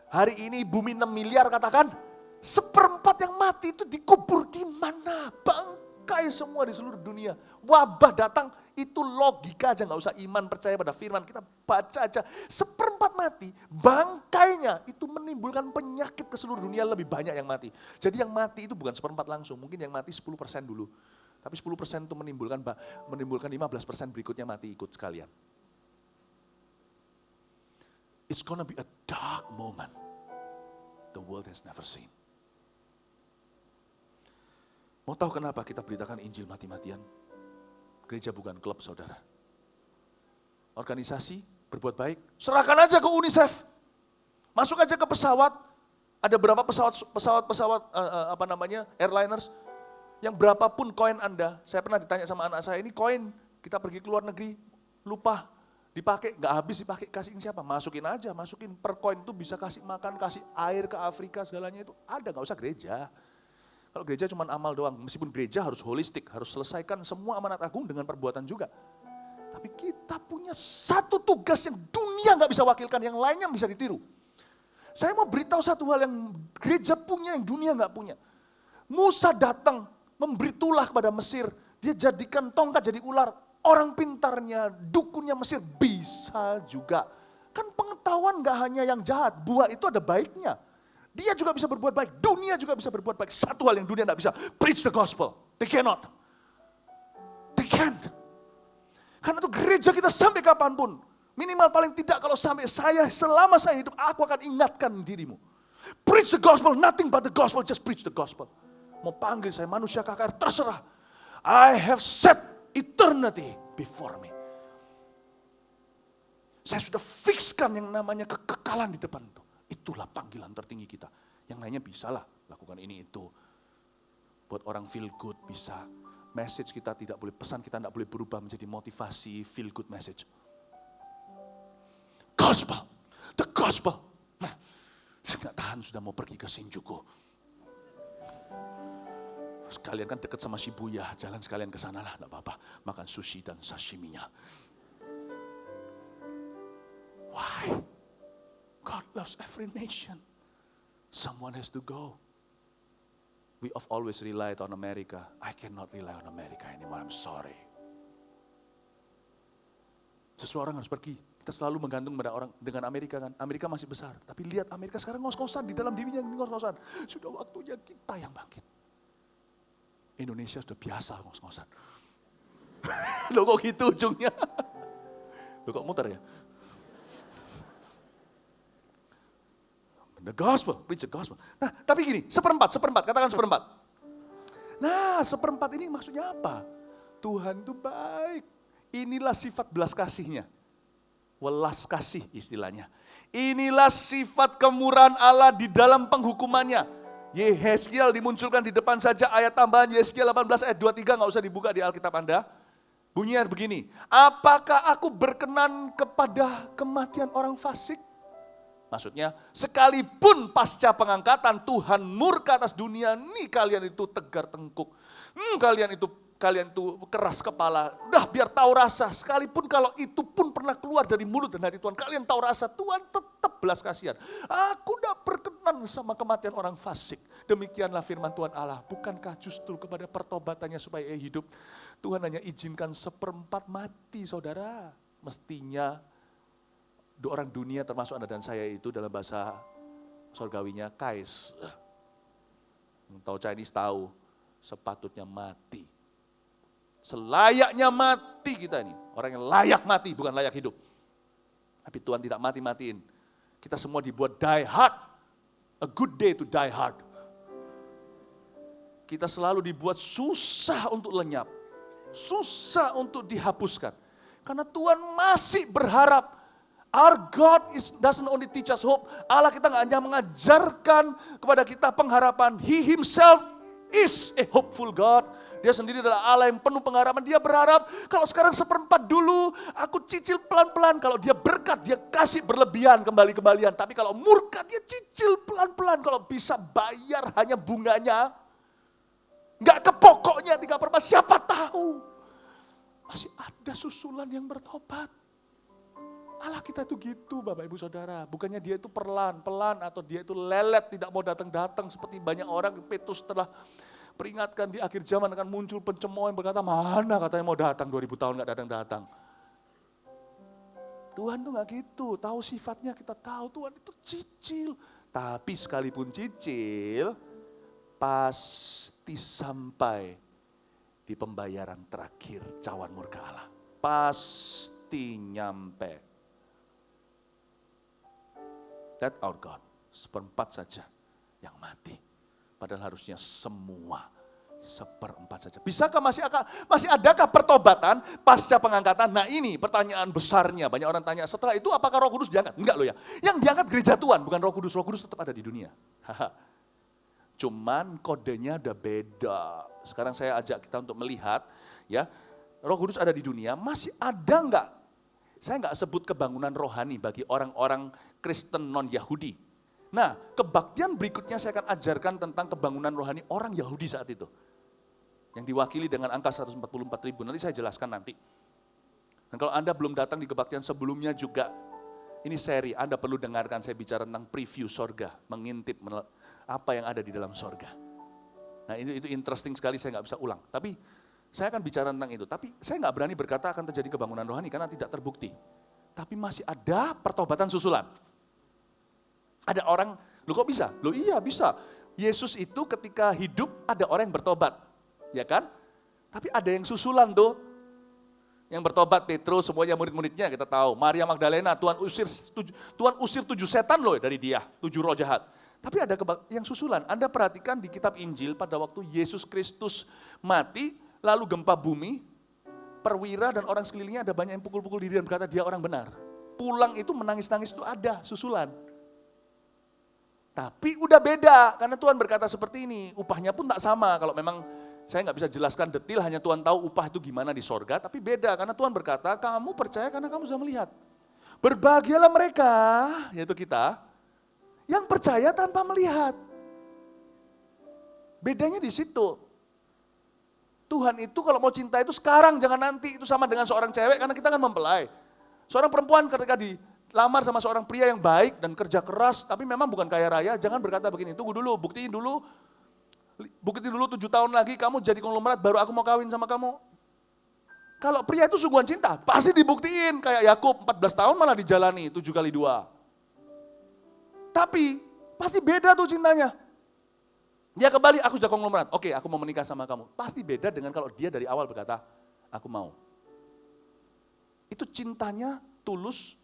Hari ini bumi 6 miliar katakan, 1/4 yang mati itu dikubur di mana? Bangkai semua di seluruh dunia. Wabah datang, itu logika aja, gak usah iman percaya pada firman, kita baca aja. 1/4 mati, bangkainya itu menimbulkan penyakit ke seluruh dunia, lebih banyak yang mati. Jadi yang mati itu bukan 1/4 langsung, mungkin yang mati 10% dulu. Tapi 10% itu menimbulkan 15% berikutnya mati ikut sekalian. It's gonna be a dark moment the world has never seen. Mau tahu kenapa kita beritakan Injil mati-matian? Gereja bukan klub, saudara. Organisasi berbuat baik, serahkan aja ke UNICEF. Masuk aja ke pesawat. Ada berapa pesawat airliners, yang berapapun koin Anda. Saya pernah ditanya sama anak saya, ini koin, kita pergi ke luar negeri, lupa Dipakai, nggak habis dipakai, kasihin siapa? Masukin aja, masukin per koin itu bisa kasih makan, kasih air ke Afrika, segalanya itu ada, nggak usah gereja. Kalau gereja cuma amal doang, meskipun gereja harus holistik, harus selesaikan semua amanat agung dengan perbuatan juga. Tapi kita punya satu tugas yang dunia nggak bisa wakilkan, yang lainnya bisa ditiru. Saya mau beritahu satu hal yang gereja punya, yang dunia nggak punya. Musa datang, memberi tulah kepada Mesir, dia jadikan tongkat jadi ular. Orang pintarnya, dukunnya Mesir bisa juga. Kan pengetahuan gak hanya yang jahat, buah itu ada baiknya. Dia juga bisa berbuat baik, dunia juga bisa berbuat baik. Satu hal yang dunia gak bisa, preach the gospel. They cannot. They can't. Karena itu gereja kita sampai kapanpun, minimal paling tidak kalau sampai selama saya hidup, aku akan ingatkan dirimu. Preach the gospel, nothing but the gospel, just preach the gospel. Mau panggil saya manusia KKR, terserah. I have set eternity before me. Saya sudah fixkan yang namanya kekekalan di depan itu. Itulah panggilan tertinggi kita. Yang lainnya bisalah lakukan ini itu. Buat orang feel good bisa. Message kita tidak boleh, pesan kita tidak boleh berubah menjadi motivasi feel good message. Gospel, the gospel. Nah, saya nggak tahan sudah mau pergi ke Shinjuku. Sekalian kan dekat sama Shibuya, jalan sekalian ke sana lah, enggak apa-apa. Makan sushi dan sashiminya. Why? God loves every nation. Someone has to go. We have always relied on America. I cannot rely on America anymore, I'm sorry. Seseorang harus pergi. Kita selalu menggantung pada orang dengan Amerika kan. Amerika masih besar. Tapi lihat Amerika sekarang ngos-ngosan, di dalam dirinya ngos-ngosan. Sudah waktunya kita yang bangkit. Indonesia sudah biasa ngos-ngosan. Loh kok gitu ujungnya? Loh kok muter ya? The gospel, preach the gospel. Nah tapi gini, seperempat, katakan seperempat. Nah seperempat ini maksudnya apa? Tuhan itu baik. Inilah sifat belas kasihnya. Welas kasih istilahnya. Inilah sifat kemurahan Allah di dalam penghukumannya. Yehezkiel dimunculkan di depan saja, ayat tambahan Yehezkiel 18 ayat 23, nggak usah dibuka di Alkitab Anda. Bunyinya begini, apakah aku berkenan kepada kematian orang fasik? Maksudnya, sekalipun pasca pengangkatan Tuhan murka atas dunia, nih kalian itu tegar tengkuk. Kalian itu keras kepala. Udah biar tahu rasa, sekalipun kalau itu pun pernah keluar dari mulut dan hati Tuhan, kalian tahu rasa, Tuhan tetap belas kasihan. Aku tidak berkenan sama kematian orang fasik. Demikianlah firman Tuhan Allah. Bukankah justru kepada pertobatannya supaya ia hidup, Tuhan hanya izinkan seperempat mati, saudara. Mestinya orang dunia termasuk Anda dan saya itu dalam bahasa surgawinya kais. Tahu Chinese tahu, sepatutnya mati. Selayaknya mati kita ini. Orang yang layak mati, bukan layak hidup. Tapi Tuhan tidak mati-matiin. Kita semua dibuat die hard. A good day to die hard. Kita selalu dibuat susah untuk lenyap. Susah untuk dihapuskan. Karena Tuhan masih berharap. Our God doesn't only teach us hope. Allah kita nggak hanya mengajarkan kepada kita pengharapan. He himself is a hopeful God. Dia sendiri adalah Allah yang penuh pengharapan. Dia berharap kalau sekarang seperempat dulu, aku cicil pelan-pelan. Kalau dia berkat, dia kasih berlebihan kembali-kembalian. Tapi kalau murka, dia cicil pelan-pelan. Kalau bisa bayar hanya bunganya. Nggak ke pokoknya 3/4, siapa tahu. Masih ada susulan yang bertobat. Allah kita itu gitu Bapak Ibu Saudara. Bukannya dia itu pelan-pelan atau dia itu lelet tidak mau datang-datang seperti banyak orang. Petrus telah peringatkan di akhir zaman akan muncul pencemooh yang berkata, mana katanya mau datang 2000 tahun gak datang-datang. Tuhan tuh gak gitu, tahu sifatnya kita tahu Tuhan itu cicil. Tapi sekalipun cicil, pasti sampai di pembayaran terakhir cawan murka Allah. Pasti nyampe. That our God, seperempat saja yang mati. Padahal harusnya semua seperempat saja. Bisakah masih adakah pertobatan pasca pengangkatan? Nah ini pertanyaan besarnya. Banyak orang tanya setelah itu apakah Roh Kudus diangkat? Enggak loh ya. Yang diangkat gereja Tuhan bukan Roh Kudus. Roh Kudus tetap ada di dunia. Cuman kodenya ada beda. Sekarang saya ajak kita untuk melihat ya. Roh Kudus ada di dunia. Masih ada enggak saya nggak sebut kebangunan rohani bagi orang-orang Kristen non-Yahudi. Nah, kebaktian berikutnya saya akan ajarkan tentang kebangunan rohani orang Yahudi saat itu. Yang diwakili dengan angka 144.000, nanti saya jelaskan nanti. Dan kalau Anda belum datang di kebaktian sebelumnya juga, ini seri, Anda perlu dengarkan saya bicara tentang preview sorga, mengintip apa yang ada di dalam sorga. Nah itu interesting sekali, saya nggak bisa ulang. Tapi saya akan bicara tentang itu. Tapi saya nggak berani berkata akan terjadi kebangunan rohani karena tidak terbukti. Tapi masih ada pertobatan susulan. Ada orang, loh kok bisa? Loh iya bisa. Yesus itu ketika hidup ada orang yang bertobat, ya kan? Tapi ada yang susulan tuh. Yang bertobat Petrus, semuanya murid-muridnya kita tahu. Maria Magdalena, Tuhan usir 7 setan loh dari dia, 7 roh jahat. Tapi ada yang susulan. Anda perhatikan di kitab Injil pada waktu Yesus Kristus mati, lalu gempa bumi, perwira dan orang sekelilingnya ada banyak yang pukul-pukul diri dan berkata dia orang benar. Pulang itu menangis-nangis itu ada susulan. Tapi udah beda, karena Tuhan berkata seperti ini, upahnya pun tak sama. Kalau memang saya nggak bisa jelaskan detail, hanya Tuhan tahu upah itu gimana di sorga, tapi beda, karena Tuhan berkata, kamu percaya karena kamu sudah melihat. Berbahagialah mereka, yaitu kita, yang percaya tanpa melihat. Bedanya di situ. Tuhan itu kalau mau cinta itu sekarang, jangan nanti. Itu sama dengan seorang cewek, karena kita kan mempelai. Seorang perempuan ketika dilamar sama seorang pria yang baik dan kerja keras, tapi memang bukan kaya raya, jangan berkata begini, tunggu dulu, buktiin dulu 7 tahun lagi kamu jadi konglomerat, baru aku mau kawin sama kamu. Kalau pria itu sungguhan cinta, pasti dibuktiin. Kayak Yakub 14 tahun malah dijalani 7 kali 2. Tapi pasti beda tuh cintanya. Dia kembali, aku sudah konglomerat, oke aku mau menikah sama kamu. Pasti beda dengan kalau dia dari awal berkata, aku mau. Itu cintanya tulus,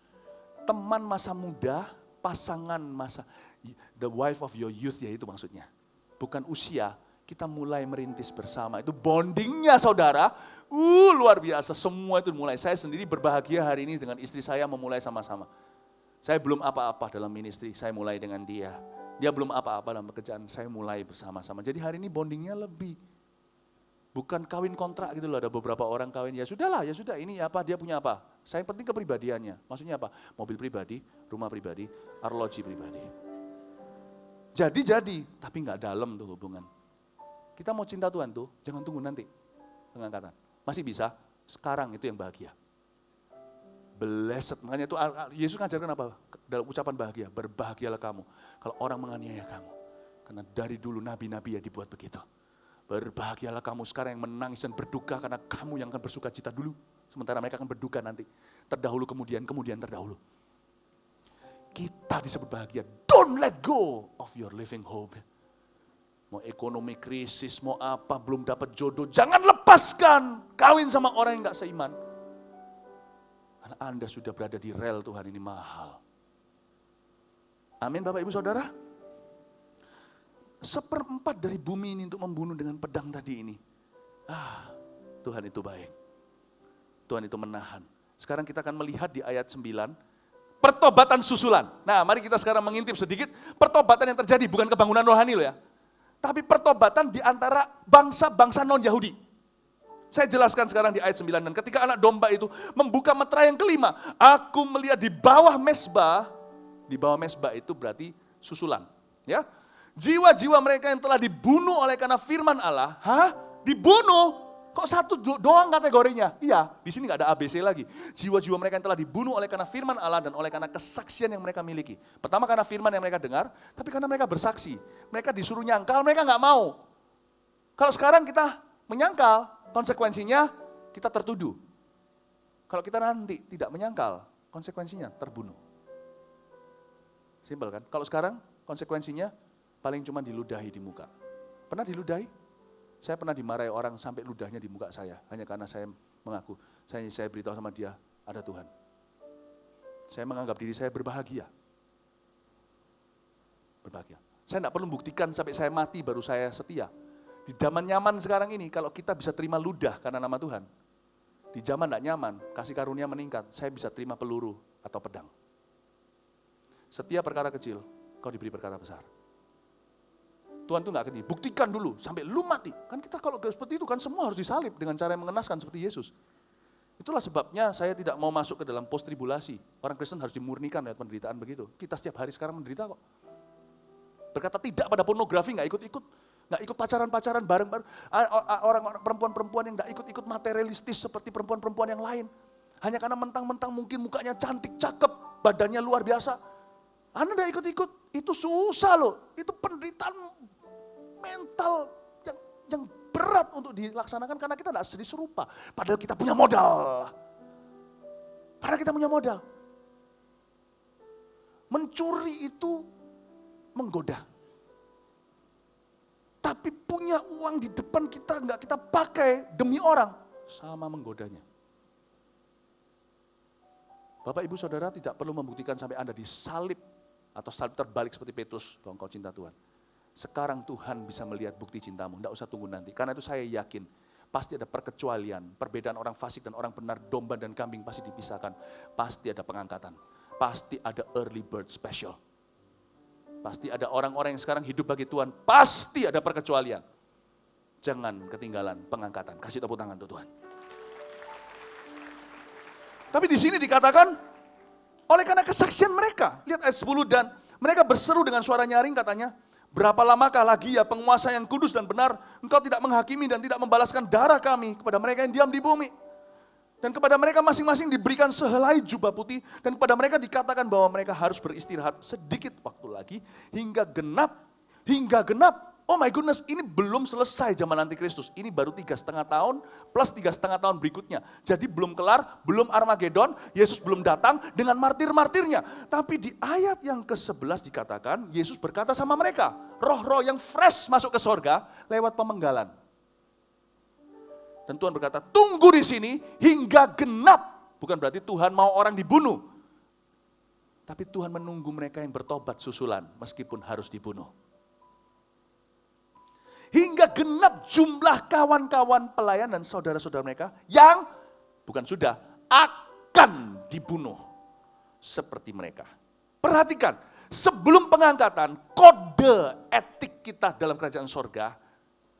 teman masa muda, pasangan masa, the wife of your youth ya itu maksudnya. Bukan usia, kita mulai merintis bersama. Itu bondingnya saudara, luar biasa. Semua itu mulai. Saya sendiri berbahagia hari ini dengan istri saya memulai sama-sama. Saya belum apa-apa dalam ministry, saya mulai dengan dia. Dia belum apa-apa dalam pekerjaan, saya mulai bersama-sama. Jadi hari ini bondingnya lebih. Bukan kawin kontrak gitu loh, ada beberapa orang kawin, ya sudahlah, ya sudah, ini apa, dia punya apa. Saya yang penting kepribadiannya. Maksudnya apa? Mobil pribadi, rumah pribadi, arloji pribadi. Jadi, tapi nggak dalam tuh hubungan. Kita mau cinta Tuhan tuh, jangan tunggu nanti pengangkatan. Masih bisa, sekarang itu yang bahagia. Blessed, makanya itu Yesus ngajarkan apa? Dalam ucapan bahagia, berbahagialah kamu kalau orang menganiaya kamu. Karena dari dulu nabi-nabi ya dibuat begitu. Berbahagialah kamu sekarang yang menangis dan berduka karena kamu yang akan bersuka cita dulu. Sementara mereka akan berduka nanti. Terdahulu kemudian terdahulu. Kita disebut bahagia. Don't let go of your living hope. Mau ekonomi krisis, mau apa, belum dapat jodoh. Jangan lepaskan kawin sama orang yang gak seiman. Karena Anda sudah berada di rel Tuhan ini mahal. Amin Bapak Ibu Saudara. 1/4 dari bumi ini untuk membunuh dengan pedang tadi ini. Tuhan itu baik. Tuhan itu menahan. Sekarang kita akan melihat di ayat 9. Pertobatan susulan. Nah mari kita sekarang mengintip sedikit. Pertobatan yang terjadi bukan kebangunan rohani loh ya. Tapi pertobatan di antara bangsa-bangsa non-Yahudi. Saya jelaskan sekarang di ayat 9. Dan ketika anak domba itu membuka meterai yang kelima. Aku melihat di bawah mesbah. Di bawah mesbah itu berarti susulan. Ya. Jiwa-jiwa mereka yang telah dibunuh oleh karena firman Allah. Dibunuh? Kok satu doang kategorinya? Iya, di sini nggak ada ABC lagi. Jiwa-jiwa mereka yang telah dibunuh oleh karena firman Allah dan oleh karena kesaksian yang mereka miliki. Pertama karena firman yang mereka dengar, tapi karena mereka bersaksi. Mereka disuruh nyangkal, mereka nggak mau. Kalau sekarang kita menyangkal, konsekuensinya kita tertuduh. Kalau kita nanti tidak menyangkal, konsekuensinya terbunuh. Simpel kan? Kalau sekarang konsekuensinya paling cuma diludahi di muka. Pernah diludahi? Saya pernah dimarahi orang sampai ludahnya di muka saya. Hanya karena saya mengaku, saya beritahu sama dia, ada Tuhan. Saya menganggap diri saya berbahagia. Berbahagia. Saya tidak perlu buktikan sampai saya mati baru saya setia. Di zaman nyaman sekarang ini, kalau kita bisa terima ludah karena nama Tuhan. Di zaman tidak nyaman, kasih karunia meningkat, saya bisa terima peluru atau pedang. Setiap perkara kecil, kau diberi perkara besar. Tuhan tuh gak akan dibuktikan dulu sampai lu mati. Kan kita kalau seperti itu kan semua harus disalib dengan cara yang mengenaskan seperti Yesus. Itulah sebabnya saya tidak mau masuk ke dalam post tribulasi. Orang Kristen harus dimurnikan lewat penderitaan begitu. Kita setiap hari sekarang menderita kok. Berkata tidak pada pornografi, nggak ikut pacaran-pacaran bareng-bareng. Orang-orang perempuan-perempuan yang nggak ikut materialistis seperti perempuan-perempuan yang lain. Hanya karena mentang-mentang mungkin mukanya cantik, cakep, badannya luar biasa. Anda nggak ikut-ikut, itu susah loh. Itu penderitaan mental yang berat untuk dilaksanakan karena kita tidak serupa. Padahal kita punya modal. Mencuri itu menggoda. Tapi punya uang di depan kita nggak kita pakai demi orang, sama menggodanya. Bapak ibu saudara tidak perlu membuktikan sampai Anda disalib atau salib terbalik seperti Petrus bahwa engkau cinta Tuhan. Sekarang Tuhan bisa melihat bukti cintamu, tidak usah tunggu nanti. Karena itu saya yakin, pasti ada perkecualian, perbedaan orang fasik dan orang benar, domba dan kambing pasti dipisahkan. Pasti ada pengangkatan, pasti ada early bird special. Pasti ada orang-orang yang sekarang hidup bagi Tuhan, pasti ada perkecualian. Jangan ketinggalan pengangkatan, kasih tepuk tangan untuk Tuhan. Tapi di sini dikatakan, oleh karena kesaksian mereka, lihat ayat 10, dan mereka berseru dengan suara nyaring katanya, berapa lamakah lagi ya penguasa yang kudus dan benar, engkau tidak menghakimi dan tidak membalaskan darah kami kepada mereka yang diam di bumi. Dan kepada mereka masing-masing diberikan sehelai jubah putih, dan kepada mereka dikatakan bahwa mereka harus beristirahat sedikit waktu lagi, hingga genap. Oh my goodness, ini belum selesai zaman Antikristus. Ini baru 3,5 tahun plus 3,5 tahun berikutnya. Jadi belum kelar, belum Armageddon, Yesus belum datang dengan martir-martirnya. Tapi di ayat yang ke-11 dikatakan, Yesus berkata sama mereka, roh-roh yang fresh masuk ke sorga lewat pemenggalan. Dan Tuhan berkata, tunggu di sini hingga genap. Bukan berarti Tuhan mau orang dibunuh. Tapi Tuhan menunggu mereka yang bertobat susulan meskipun harus dibunuh. Hingga genap jumlah kawan-kawan pelayan dan saudara-saudara mereka yang bukan sudah akan dibunuh seperti mereka. Perhatikan, sebelum pengangkatan, kode etik kita dalam kerajaan sorga,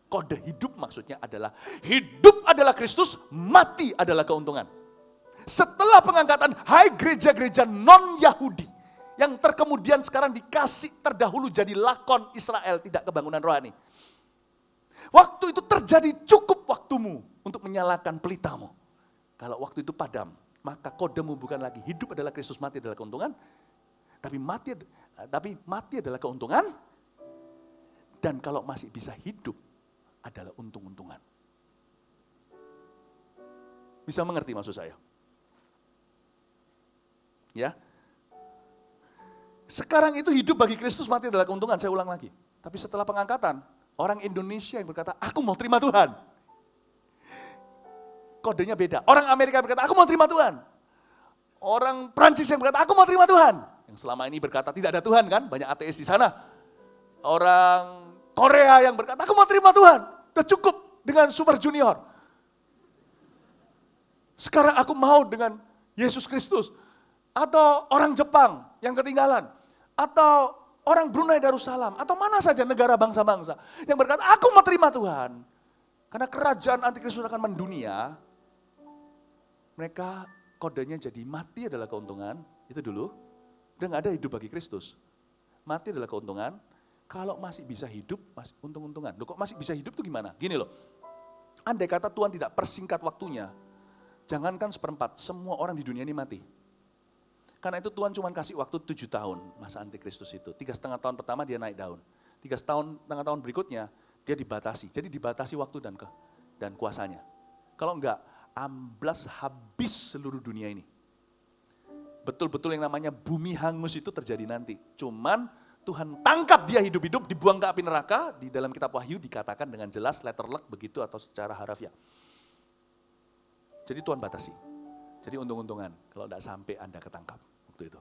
kode hidup maksudnya adalah hidup adalah Kristus, mati adalah keuntungan. Setelah pengangkatan, hai gereja-gereja non-Yahudi yang terkemudian sekarang dikasih terdahulu jadi lakon Israel, tidak kebangunan rohani. Waktu itu terjadi cukup waktumu untuk menyalakan pelitamu. Kalau waktu itu padam, maka kodemu bukan lagi hidup adalah Kristus, mati adalah keuntungan. Tapi mati adalah keuntungan. Dan kalau masih bisa hidup adalah untung-untungan. Bisa mengerti maksud saya? Ya. Sekarang itu hidup bagi Kristus, mati adalah keuntungan. Saya ulang lagi. Tapi setelah pengangkatan, orang Indonesia yang berkata, aku mau terima Tuhan. Kodenya beda. Orang Amerika berkata, aku mau terima Tuhan. Orang Prancis yang berkata, aku mau terima Tuhan. Yang selama ini berkata, tidak ada Tuhan kan, banyak ateis di sana. Orang Korea yang berkata, aku mau terima Tuhan. Udah cukup dengan Super Junior. Sekarang aku mau dengan Yesus Kristus. Atau orang Jepang yang ketinggalan. Atau orang Brunei Darussalam, atau mana saja negara bangsa-bangsa yang berkata, aku mau terima Tuhan. Karena kerajaan Antikristus akan mendunia, mereka kodenya jadi mati adalah keuntungan, itu dulu. Udah gak ada hidup bagi Kristus. Mati adalah keuntungan, kalau masih bisa hidup, masih untung-untungan. Loh, kok masih bisa hidup itu gimana? Gini loh, andai kata Tuhan tidak persingkat waktunya, jangankan 1/4, semua orang di dunia ini mati. Karena itu Tuhan cuma kasih waktu 7 tahun masa Antikristus itu. 3,5 tahun pertama dia naik daun. 3,5 tahun berikutnya dia dibatasi. Jadi dibatasi waktu dan kuasanya. Kalau enggak, amblas habis seluruh dunia ini. Betul-betul yang namanya bumi hangus itu terjadi nanti. Cuman Tuhan tangkap dia hidup-hidup, dibuang ke api neraka. Di dalam kitab Wahyu dikatakan dengan jelas letterlek begitu atau secara harafiah. Jadi Tuhan batasi. Jadi untung-untungan kalau tidak sampai Anda ketangkap waktu itu.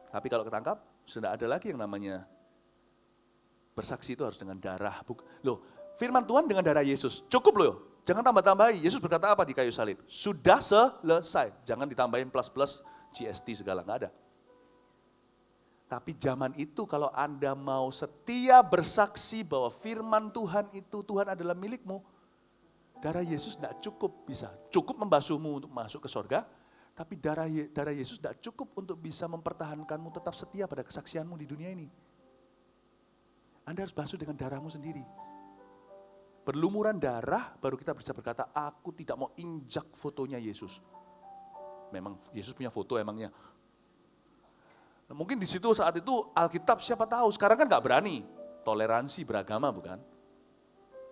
Tapi kalau ketangkap, sudah ada lagi yang namanya bersaksi itu harus dengan darah. Loh, firman Tuhan dengan darah Yesus, cukup loh. Jangan tambah-tambahi. Yesus berkata apa di kayu salib? Sudah selesai. Jangan ditambahin plus-plus GST segala, nggak ada. Tapi zaman itu kalau Anda mau setia bersaksi bahwa firman Tuhan itu Tuhan adalah milikmu, Darah Yesus tidak cukup bisa. Cukup membasuhmu untuk masuk ke surga, tapi darah Yesus tidak cukup untuk bisa mempertahankanmu tetap setia pada kesaksianmu di dunia ini. Anda harus basuh dengan darahmu sendiri. Berlumuran darah, baru kita bisa berkata, aku tidak mau injak fotonya Yesus. Memang Yesus punya foto emangnya. Nah, mungkin di situ saat itu Alkitab siapa tahu, sekarang kan gak berani. Toleransi beragama bukan?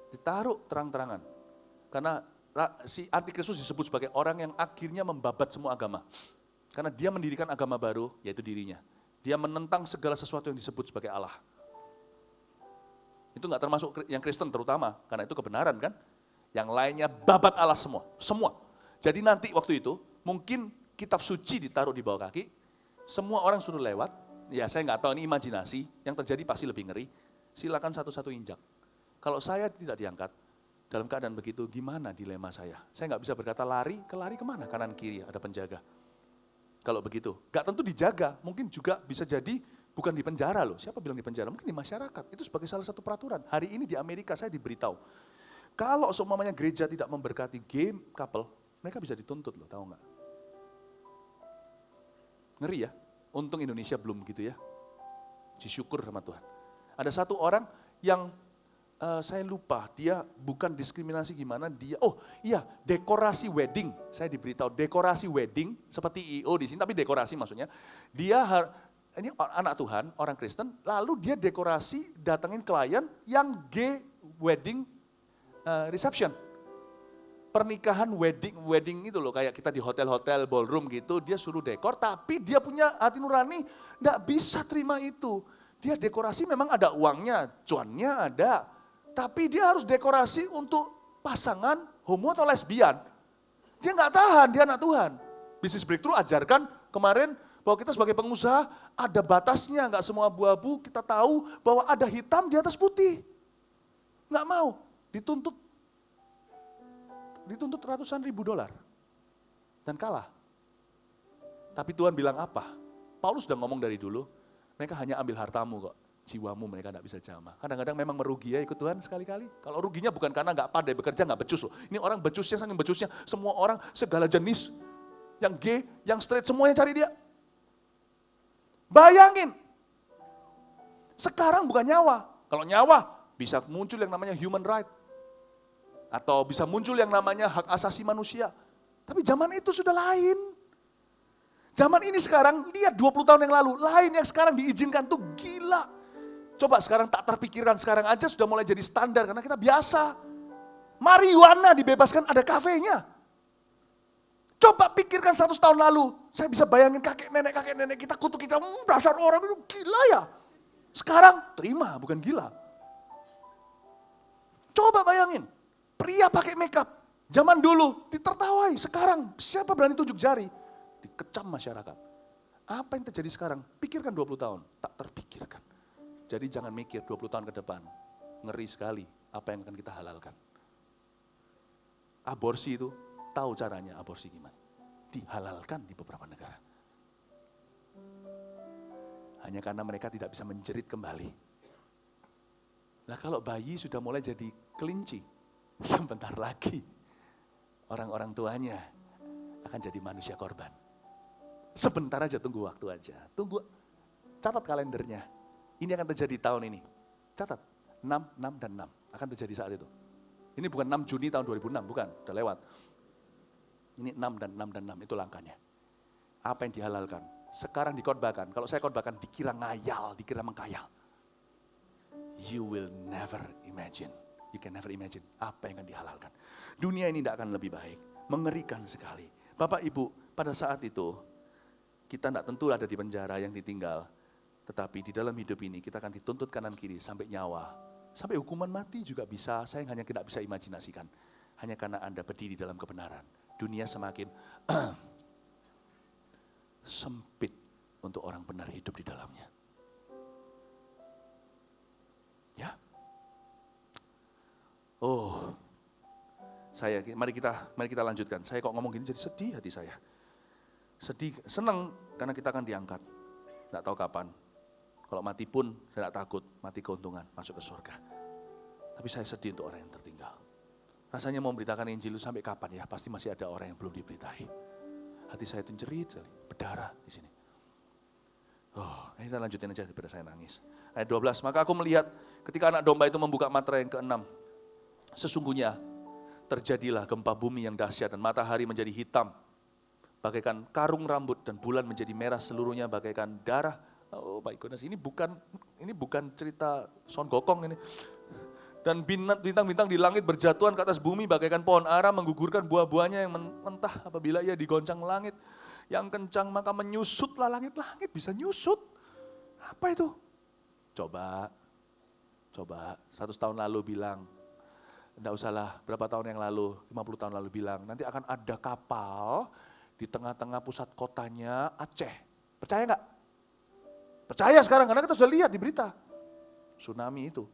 Ditaruh terang-terangan. Karena si Antikristus disebut sebagai orang yang akhirnya membabat semua agama. Karena dia mendirikan agama baru, yaitu dirinya. Dia menentang segala sesuatu yang disebut sebagai Allah. Itu nggak termasuk yang Kristen terutama, karena itu kebenaran kan. Yang lainnya babat Allah semua. Jadi nanti waktu itu, mungkin kitab suci ditaruh di bawah kaki, semua orang suruh lewat, ya saya nggak tahu ini imajinasi, yang terjadi pasti lebih ngeri. Silakan satu-satu injak. Kalau saya tidak diangkat, dalam keadaan begitu, gimana dilema saya? Saya nggak bisa berkata lari kemana? Kanan kiri ada penjaga. Kalau begitu, nggak tentu dijaga, mungkin juga bisa jadi bukan di penjara loh. Siapa bilang di penjara? Mungkin di masyarakat. Itu sebagai salah satu peraturan. Hari ini di Amerika saya diberitahu, kalau seumpamanya gereja tidak memberkati gay couple, mereka bisa dituntut loh, tahu nggak? Ngeri ya. Untung Indonesia belum gitu ya. Disyukur sama Tuhan. Ada satu orang yang saya lupa, dia bukan diskriminasi gimana, dia, dekorasi wedding, saya diberitahu dekorasi wedding, seperti I.O. di sini, tapi dekorasi maksudnya, ini anak Tuhan, orang Kristen, lalu dia dekorasi, datengin klien yang gay wedding reception, pernikahan wedding itu loh, kayak kita di hotel-hotel, ballroom gitu, dia suruh dekor, tapi dia punya hati nurani, enggak bisa terima itu, dia dekorasi memang ada uangnya, cuannya ada, tapi dia harus dekorasi untuk pasangan homo atau lesbian. Dia nggak tahan, dia anak Tuhan. Bisnis Breakthrough ajarkan kemarin bahwa kita sebagai pengusaha ada batasnya, nggak semua abu-abu, kita tahu bahwa ada hitam di atas putih. Nggak mau, dituntut ratusan ribu dolar. Dan kalah. Tapi Tuhan bilang apa? Paulus sudah ngomong dari dulu, mereka hanya ambil hartamu kok. Jiwamu mereka tidak bisa jamah. Kadang-kadang memang merugi ya ikut Tuhan sekali-kali. Kalau ruginya bukan karena nggak pandai bekerja, nggak becus loh. Ini orang becusnya, saking becusnya, semua orang segala jenis, yang gay, yang straight, semuanya cari dia. Bayangin, sekarang bukan nyawa. Kalau nyawa, bisa muncul yang namanya human right. Atau bisa muncul yang namanya hak asasi manusia. Tapi zaman itu sudah lain. Zaman ini sekarang, lihat 20 tahun yang lalu, lain yang sekarang diizinkan tuh gila. Coba sekarang tak terpikirkan, sekarang aja sudah mulai jadi standar karena kita biasa. Marijuana dibebaskan, ada kafenya. Coba pikirkan 100 tahun lalu, saya bisa bayangin kakek nenek kita kutuk kita, dasar orang itu gila ya. Sekarang terima, bukan gila. Coba bayangin, pria pakai makeup, zaman dulu ditertawai, sekarang siapa berani tunjuk jari? Dikecam masyarakat. Apa yang terjadi sekarang? Pikirkan 20 tahun, tak terpikirkan. Jadi jangan mikir 20 tahun ke depan, ngeri sekali apa yang akan kita halalkan. Aborsi itu, tahu caranya aborsi gimana? Dihalalkan di beberapa negara. Hanya karena mereka tidak bisa menjerit kembali. Nah kalau bayi sudah mulai jadi kelinci, sebentar lagi orang-orang tuanya akan jadi manusia korban. Sebentar aja, tunggu waktu aja. Tunggu, catat kalendernya. Ini akan terjadi tahun ini. Catat, 6, 6, dan 6 akan terjadi saat itu. Ini bukan 6 Juni tahun 2006, bukan, udah lewat. Ini 6 dan 6 dan 6, itu langkahnya. Apa yang dihalalkan? Sekarang dikhotbahkan, kalau saya khotbahkan dikira ngayal, dikira mengkayal. You will never imagine, you can never imagine apa yang akan dihalalkan. Dunia ini tidak akan lebih baik, mengerikan sekali. Bapak Ibu, pada saat itu, kita tidak tentu ada di penjara yang ditinggal, tetapi di dalam hidup ini kita akan dituntut kanan kiri sampai nyawa. Sampai hukuman mati juga bisa, saya hanya tidak bisa imajinasikan. Hanya karena Anda berdiri dalam kebenaran. Dunia semakin sempit untuk orang benar hidup di dalamnya. Ya. Mari kita lanjutkan. Saya kok ngomong gini jadi sedih hati saya. Sedih, senang karena kita akan diangkat. Tidak tahu kapan. Kalau mati pun saya tidak takut, mati keuntungan, masuk ke surga. Tapi saya sedih untuk orang yang tertinggal. Rasanya mau memberitakan Injil itu sampai kapan ya? Pasti masih ada orang yang belum diberitai. Hati saya itu jerit sekali, berdarah di sini. Oh, kita lanjutin aja daripada saya nangis. Ayat 12, maka aku melihat ketika anak domba itu membuka materai yang ke-6. Sesungguhnya terjadilah gempa bumi yang dahsyat dan matahari menjadi hitam. Bagaikan karung rambut dan bulan menjadi merah seluruhnya bagaikan darah. Oh my goodness, ini bukan cerita Son Gokong ini. Dan bintang-bintang di langit berjatuhan ke atas bumi bagaikan pohon ara menggugurkan buah-buahnya yang mentah apabila ia digoncang langit yang kencang maka menyusutlah langit-langit, bisa nyusut. Apa itu? Coba 100 tahun lalu bilang, enggak usahlah berapa tahun yang lalu, 50 tahun lalu bilang, nanti akan ada kapal di tengah-tengah pusat kotanya Aceh. Percaya enggak? Percaya sekarang karena kita sudah lihat di berita. Tsunami itu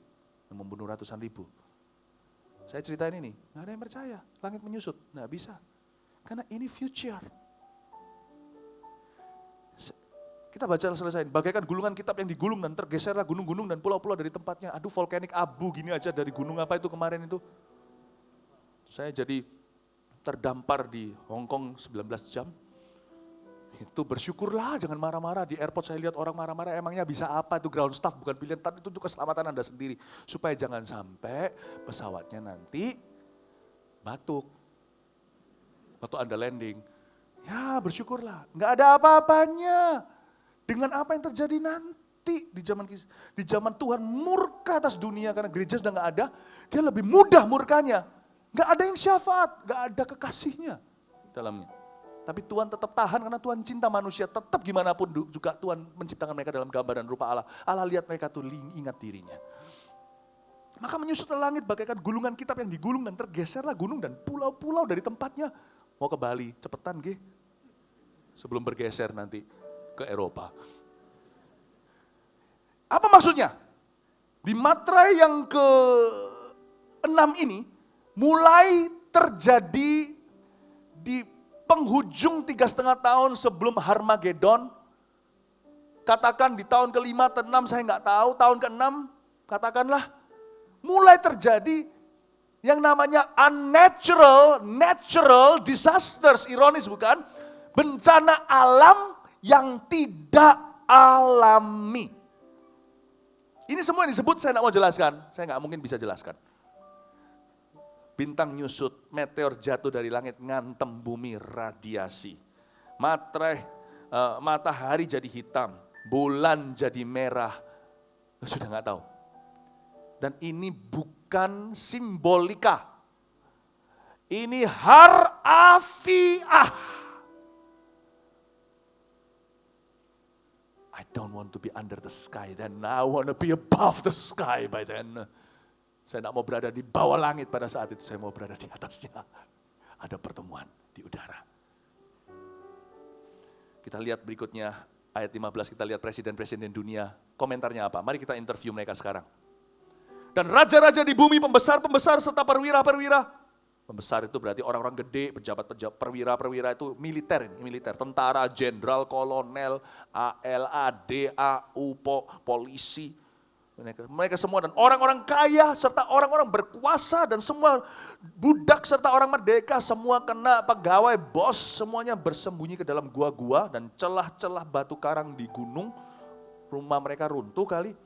yang membunuh ratusan ribu. Saya ceritain ini, nggak ada yang percaya, langit menyusut, nggak bisa. Karena ini future. Kita baca selesai, bagaikan gulungan kitab yang digulung dan tergeserlah gunung-gunung dan pulau-pulau dari tempatnya. Aduh, volkanik abu gini aja dari gunung apa itu kemarin itu. Saya jadi terdampar di Hong Kong 19 jam. Itu bersyukurlah, jangan marah-marah. Di airport saya lihat orang marah-marah, emangnya bisa apa? Itu ground staff bukan pilihan, tapi itu untuk keselamatan Anda sendiri. Supaya jangan sampai pesawatnya nanti batuk. Waktu Anda landing, ya bersyukurlah. Nggak ada apa-apanya dengan apa yang terjadi nanti di zaman Tuhan murka atas dunia karena gereja sudah nggak ada. Dia lebih mudah murkanya. Nggak ada yang syafaat, nggak ada kekasihnya dalamnya. Tapi Tuhan tetap tahan karena Tuhan cinta manusia. Tetap gimana pun juga Tuhan menciptakan mereka dalam gambar dan rupa Allah. Allah lihat mereka tuh ingat dirinya. Maka menyusutlah langit bagaikan gulungan kitab yang digulung dan tergeserlah gunung dan pulau-pulau dari tempatnya. Mau ke Bali, cepetan Ge. Sebelum bergeser nanti ke Eropa. Apa maksudnya? Di materai yang ke-6 ini mulai terjadi di penghujung 3,5 tahun sebelum Harmagedon, katakan di tahun ke-5 atau 6 saya nggak tahu, tahun ke-6 katakanlah, mulai terjadi yang namanya natural disasters, ironis bukan? Bencana alam yang tidak alami. Ini semua yang disebut saya nggak mau jelaskan, saya nggak mungkin bisa jelaskan. Bintang nyusut, meteor jatuh dari langit, ngantem bumi, radiasi. Matahari jadi hitam, bulan jadi merah. Sudah nggak tahu. Dan ini bukan simbolika. Ini harafiah. I don't want to be under the sky, then I want to be above the sky by then. Saya tidak mau berada di bawah langit pada saat itu, saya mau berada di atasnya. Ada pertemuan di udara. Kita lihat berikutnya, ayat 15, kita lihat presiden-presiden dunia. Komentarnya apa? Mari kita interview mereka sekarang. Dan raja-raja di bumi, pembesar-pembesar serta perwira-perwira. Pembesar itu berarti orang-orang gede, pejabat-pejabat, perwira-perwira itu militer, tentara, jenderal, kolonel, AL, AD, AU, polisi. Mereka semua dan orang-orang kaya serta orang-orang berkuasa dan semua budak serta orang merdeka semua kena pegawai bos semuanya bersembunyi ke dalam gua-gua dan celah-celah batu karang di gunung. Rumah mereka runtuh kali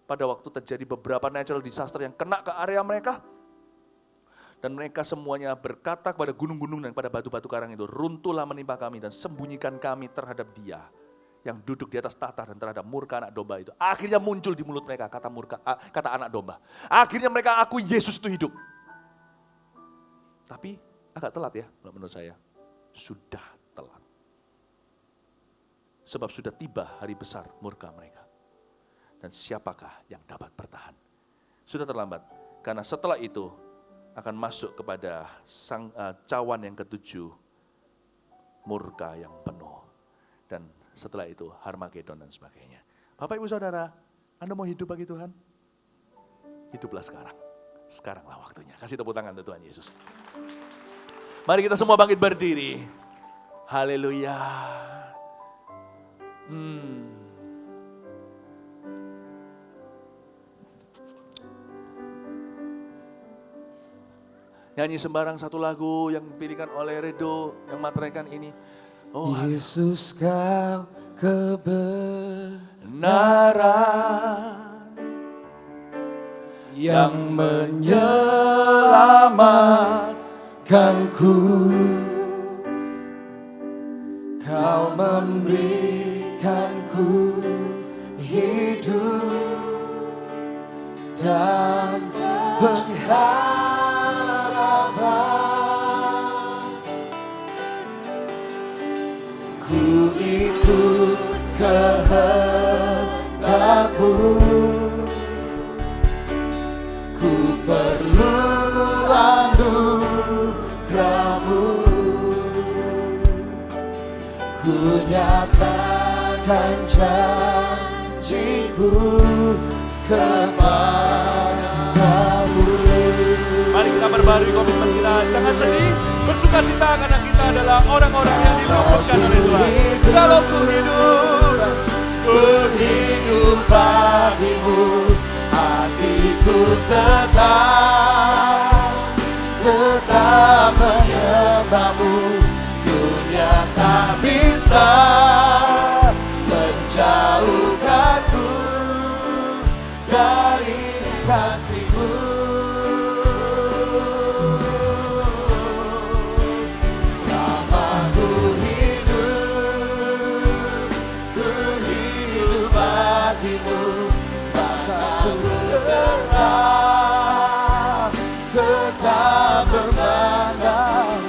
pada waktu terjadi beberapa natural disaster yang kena ke area mereka. Dan mereka semuanya berkata kepada gunung-gunung dan pada batu-batu karang itu, runtuhlah menimpa kami dan sembunyikan kami terhadap Dia yang duduk di atas tahta dan terhadap murka anak domba itu. Akhirnya muncul di mulut mereka kata anak domba. Akhirnya mereka akui Yesus itu hidup. Tapi agak telat ya menurut saya. Sudah telat. Sebab sudah tiba hari besar murka mereka. Dan siapakah yang dapat bertahan? Sudah terlambat. Karena setelah itu akan masuk kepada sang cawan yang ketujuh. Murka yang penuh. Dan setelah itu Harmagedon dan sebagainya. Bapak Ibu Saudara, Anda mau hidup bagi Tuhan? Hiduplah sekarang. Sekaranglah waktunya. Kasih tepuk tangan untuk Tuhan Yesus. Mari kita semua bangkit berdiri. Haleluya. Nyanyi sembarang satu lagu yang dipilihkan oleh Redo yang materaikan ini. Oh, Yesus kau kebenaran yang menyelamatkanku. Kau memberikanku hidup dan pengharapan. Ku ikut kehendak-Mu, ku perlu anugerah-Mu. Ku nyatakan janji-Ku kepadamu. Mari kita perbarui komitmen kita. Jangan sedih, bersuka cita karena kita adalah orang-orang yang diluputkan oleh Tuhan. Kalau ku hidup bagimu, hatiku tetap menyembah-Mu. Dunia tak bisa menjauhkanku dari kasih-Mu. Selama ku hidup bagimu, mataku tetap memandang.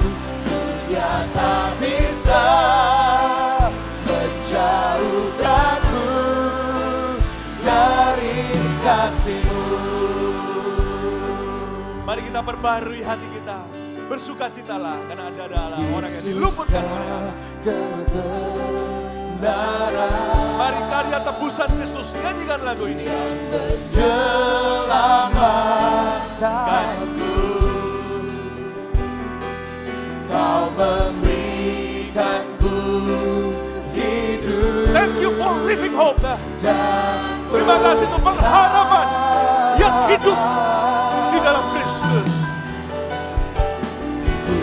Dunia tak bisa menjauhkanku dari kasih-Mu. Mari kita perbarui hati kita. Bersukacitalah karena ada orang yang diluputkan oleh Allah. Mari karya tebusan Kristus, nyanyikan lagu ini. Menyelamatkanku, Kau memberikanku hidup. Thank you for living hope. Terima kasih untuk pengharapan yang hidup di dalam Kristus.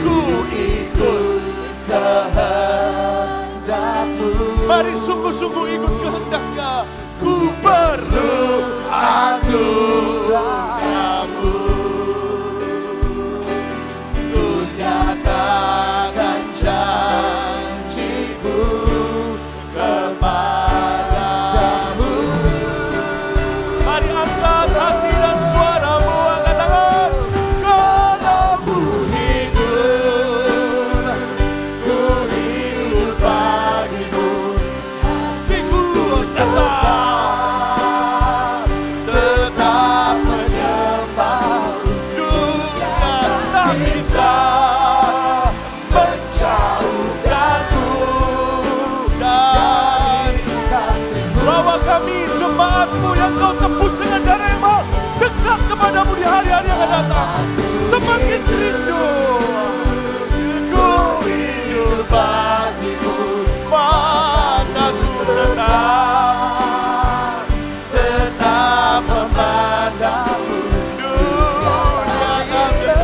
Ku ikut kehendak-Mu. Mari sungguh-sungguh ikut kehendak-Nya. Ku perlu anugerah-Mu. Ku nyatakan janji-Ku kepadamu. Mari angkat hati dan suaramu, angkat tangan. Kalau Ku hidup bagimu, hatiku tetap menyembah. dunia tak Bisa menjauhkanku dan dari kasih-Mu. bawa kami jemaat-Mu yang Kau tebus dengan darah-Mu dekat kepadamu di hari-hari yang akan datang. Semakin rindu ku hidup Bagimu, mataku tetap memandang-Mu. dunia tak bisa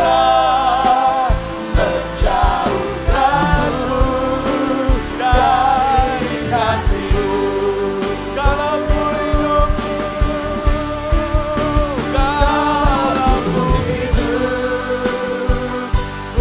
Menjauhkanku dari kasih-Mu. kalau ku hidup Ku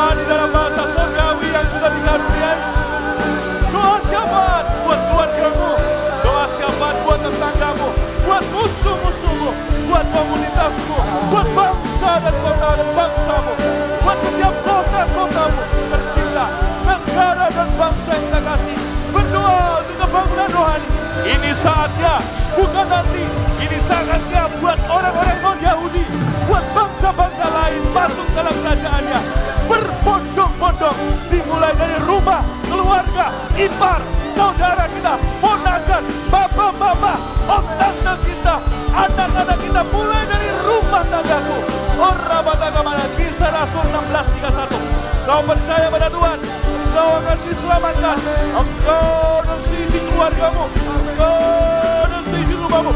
doa di dalam bahasa surgawi yang sudah dikaruniai. Doa syafaat buat keluargamu, doa syafaat buat tetanggamu, buat musuh-musuhmu, buat komunitasmu, buat bangsa dan kota dan bangsamu, buat setiap kota-kotamu tercinta, negara dan bangsa yang kita kasih. Berdoa untuk kebangunan rohani. Ini saatnya, bukan nanti. Ini saatnya buat orang-orang non-Yahudi, buat bangsa-bangsa lain masuk dalam kerajaannya. Berbondong-bondong, dimulai dari rumah, keluarga, ipar, saudara kita, ponakan, bapak-bapak, om tante kita, anak-anak kita, mulai dari rumah tanggaku. Kisah Rasul 16:31. Kau percaya pada Tuhan, engkau akan diselamatkan. Engkau dan seisi keluargamu, engkau dan seisi rumahmu.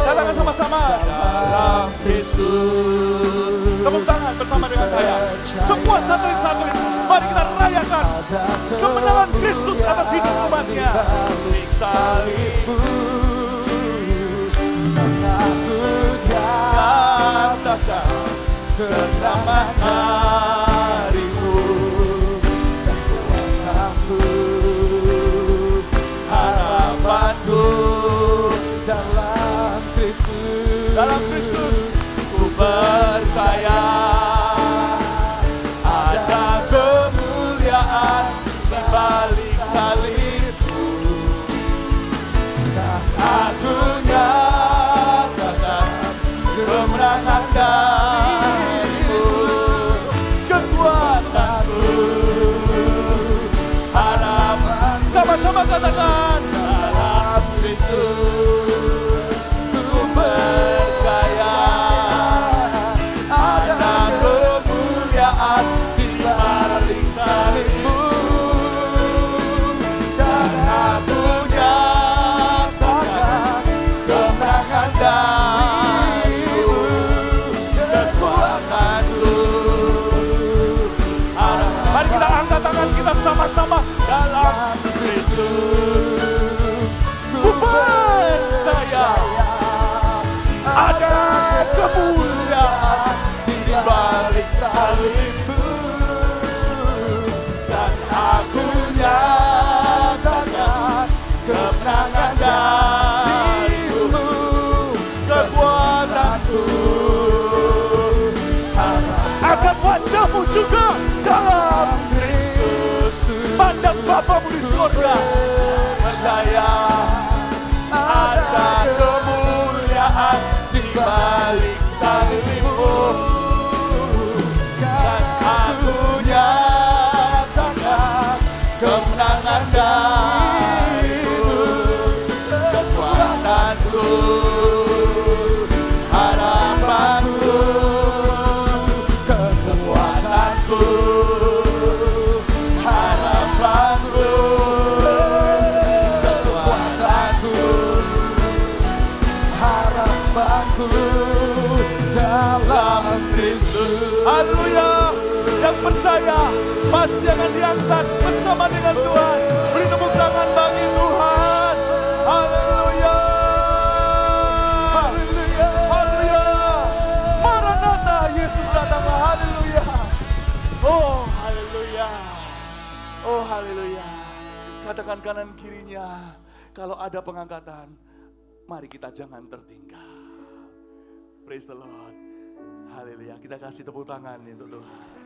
Katakan sama-sama dalam Kristus. Tepuk tangan bersama dengan saya. Semua satelit-satelit, mari kita rayakan kemenangan Kristus atas hidup umatnya. Salibmu, aku nyatakan keselamatan harimu, kekuatanku, harapanku dalam Kristus. Dalam Kristus ku percaya ada kemuliaan di balik salibmu. Aku nyatakan kemenangan darimu, kekuatanku, harapan. Sama-sama katakan dalam Kristus ku percaya ada kemuliaan di balik salibmu, dan aku nyatakan kemenangan darimu, kekuatanku, harapan. Mari kita angkat tangan kita sama-sama dalam Kristus. Ku percaya ada kemuliaan di balik salibmu, dan aku nyatakan kemenangan darimu, kekuatanku. Angkat wajahmu juga dalam Kristus, pandang Bapamu di surga. Percaya ada kemuliaan di balik salibmu, dan aku nyatakan kemenangan darimu, kekuatanku, harapanku, kekuatanku, harapanku, kekuatanku, harapanku dalam Kristus. Haleluya. Yang percaya pasti akan diangkat bersama dengan Tuhan. Beri tepuk tangan bagi Tuhan. Haleluya. Haleluya. Haleluya. Maranatha, Yesus datang. Haleluya. Oh, haleluya. Oh, haleluya. Katakan kanan kirinya, kalau ada pengangkatan, Mari kita jangan tertinggal. Praise the Lord. Haleluya. Kita kasih tepuk tangan untuk Tuhan.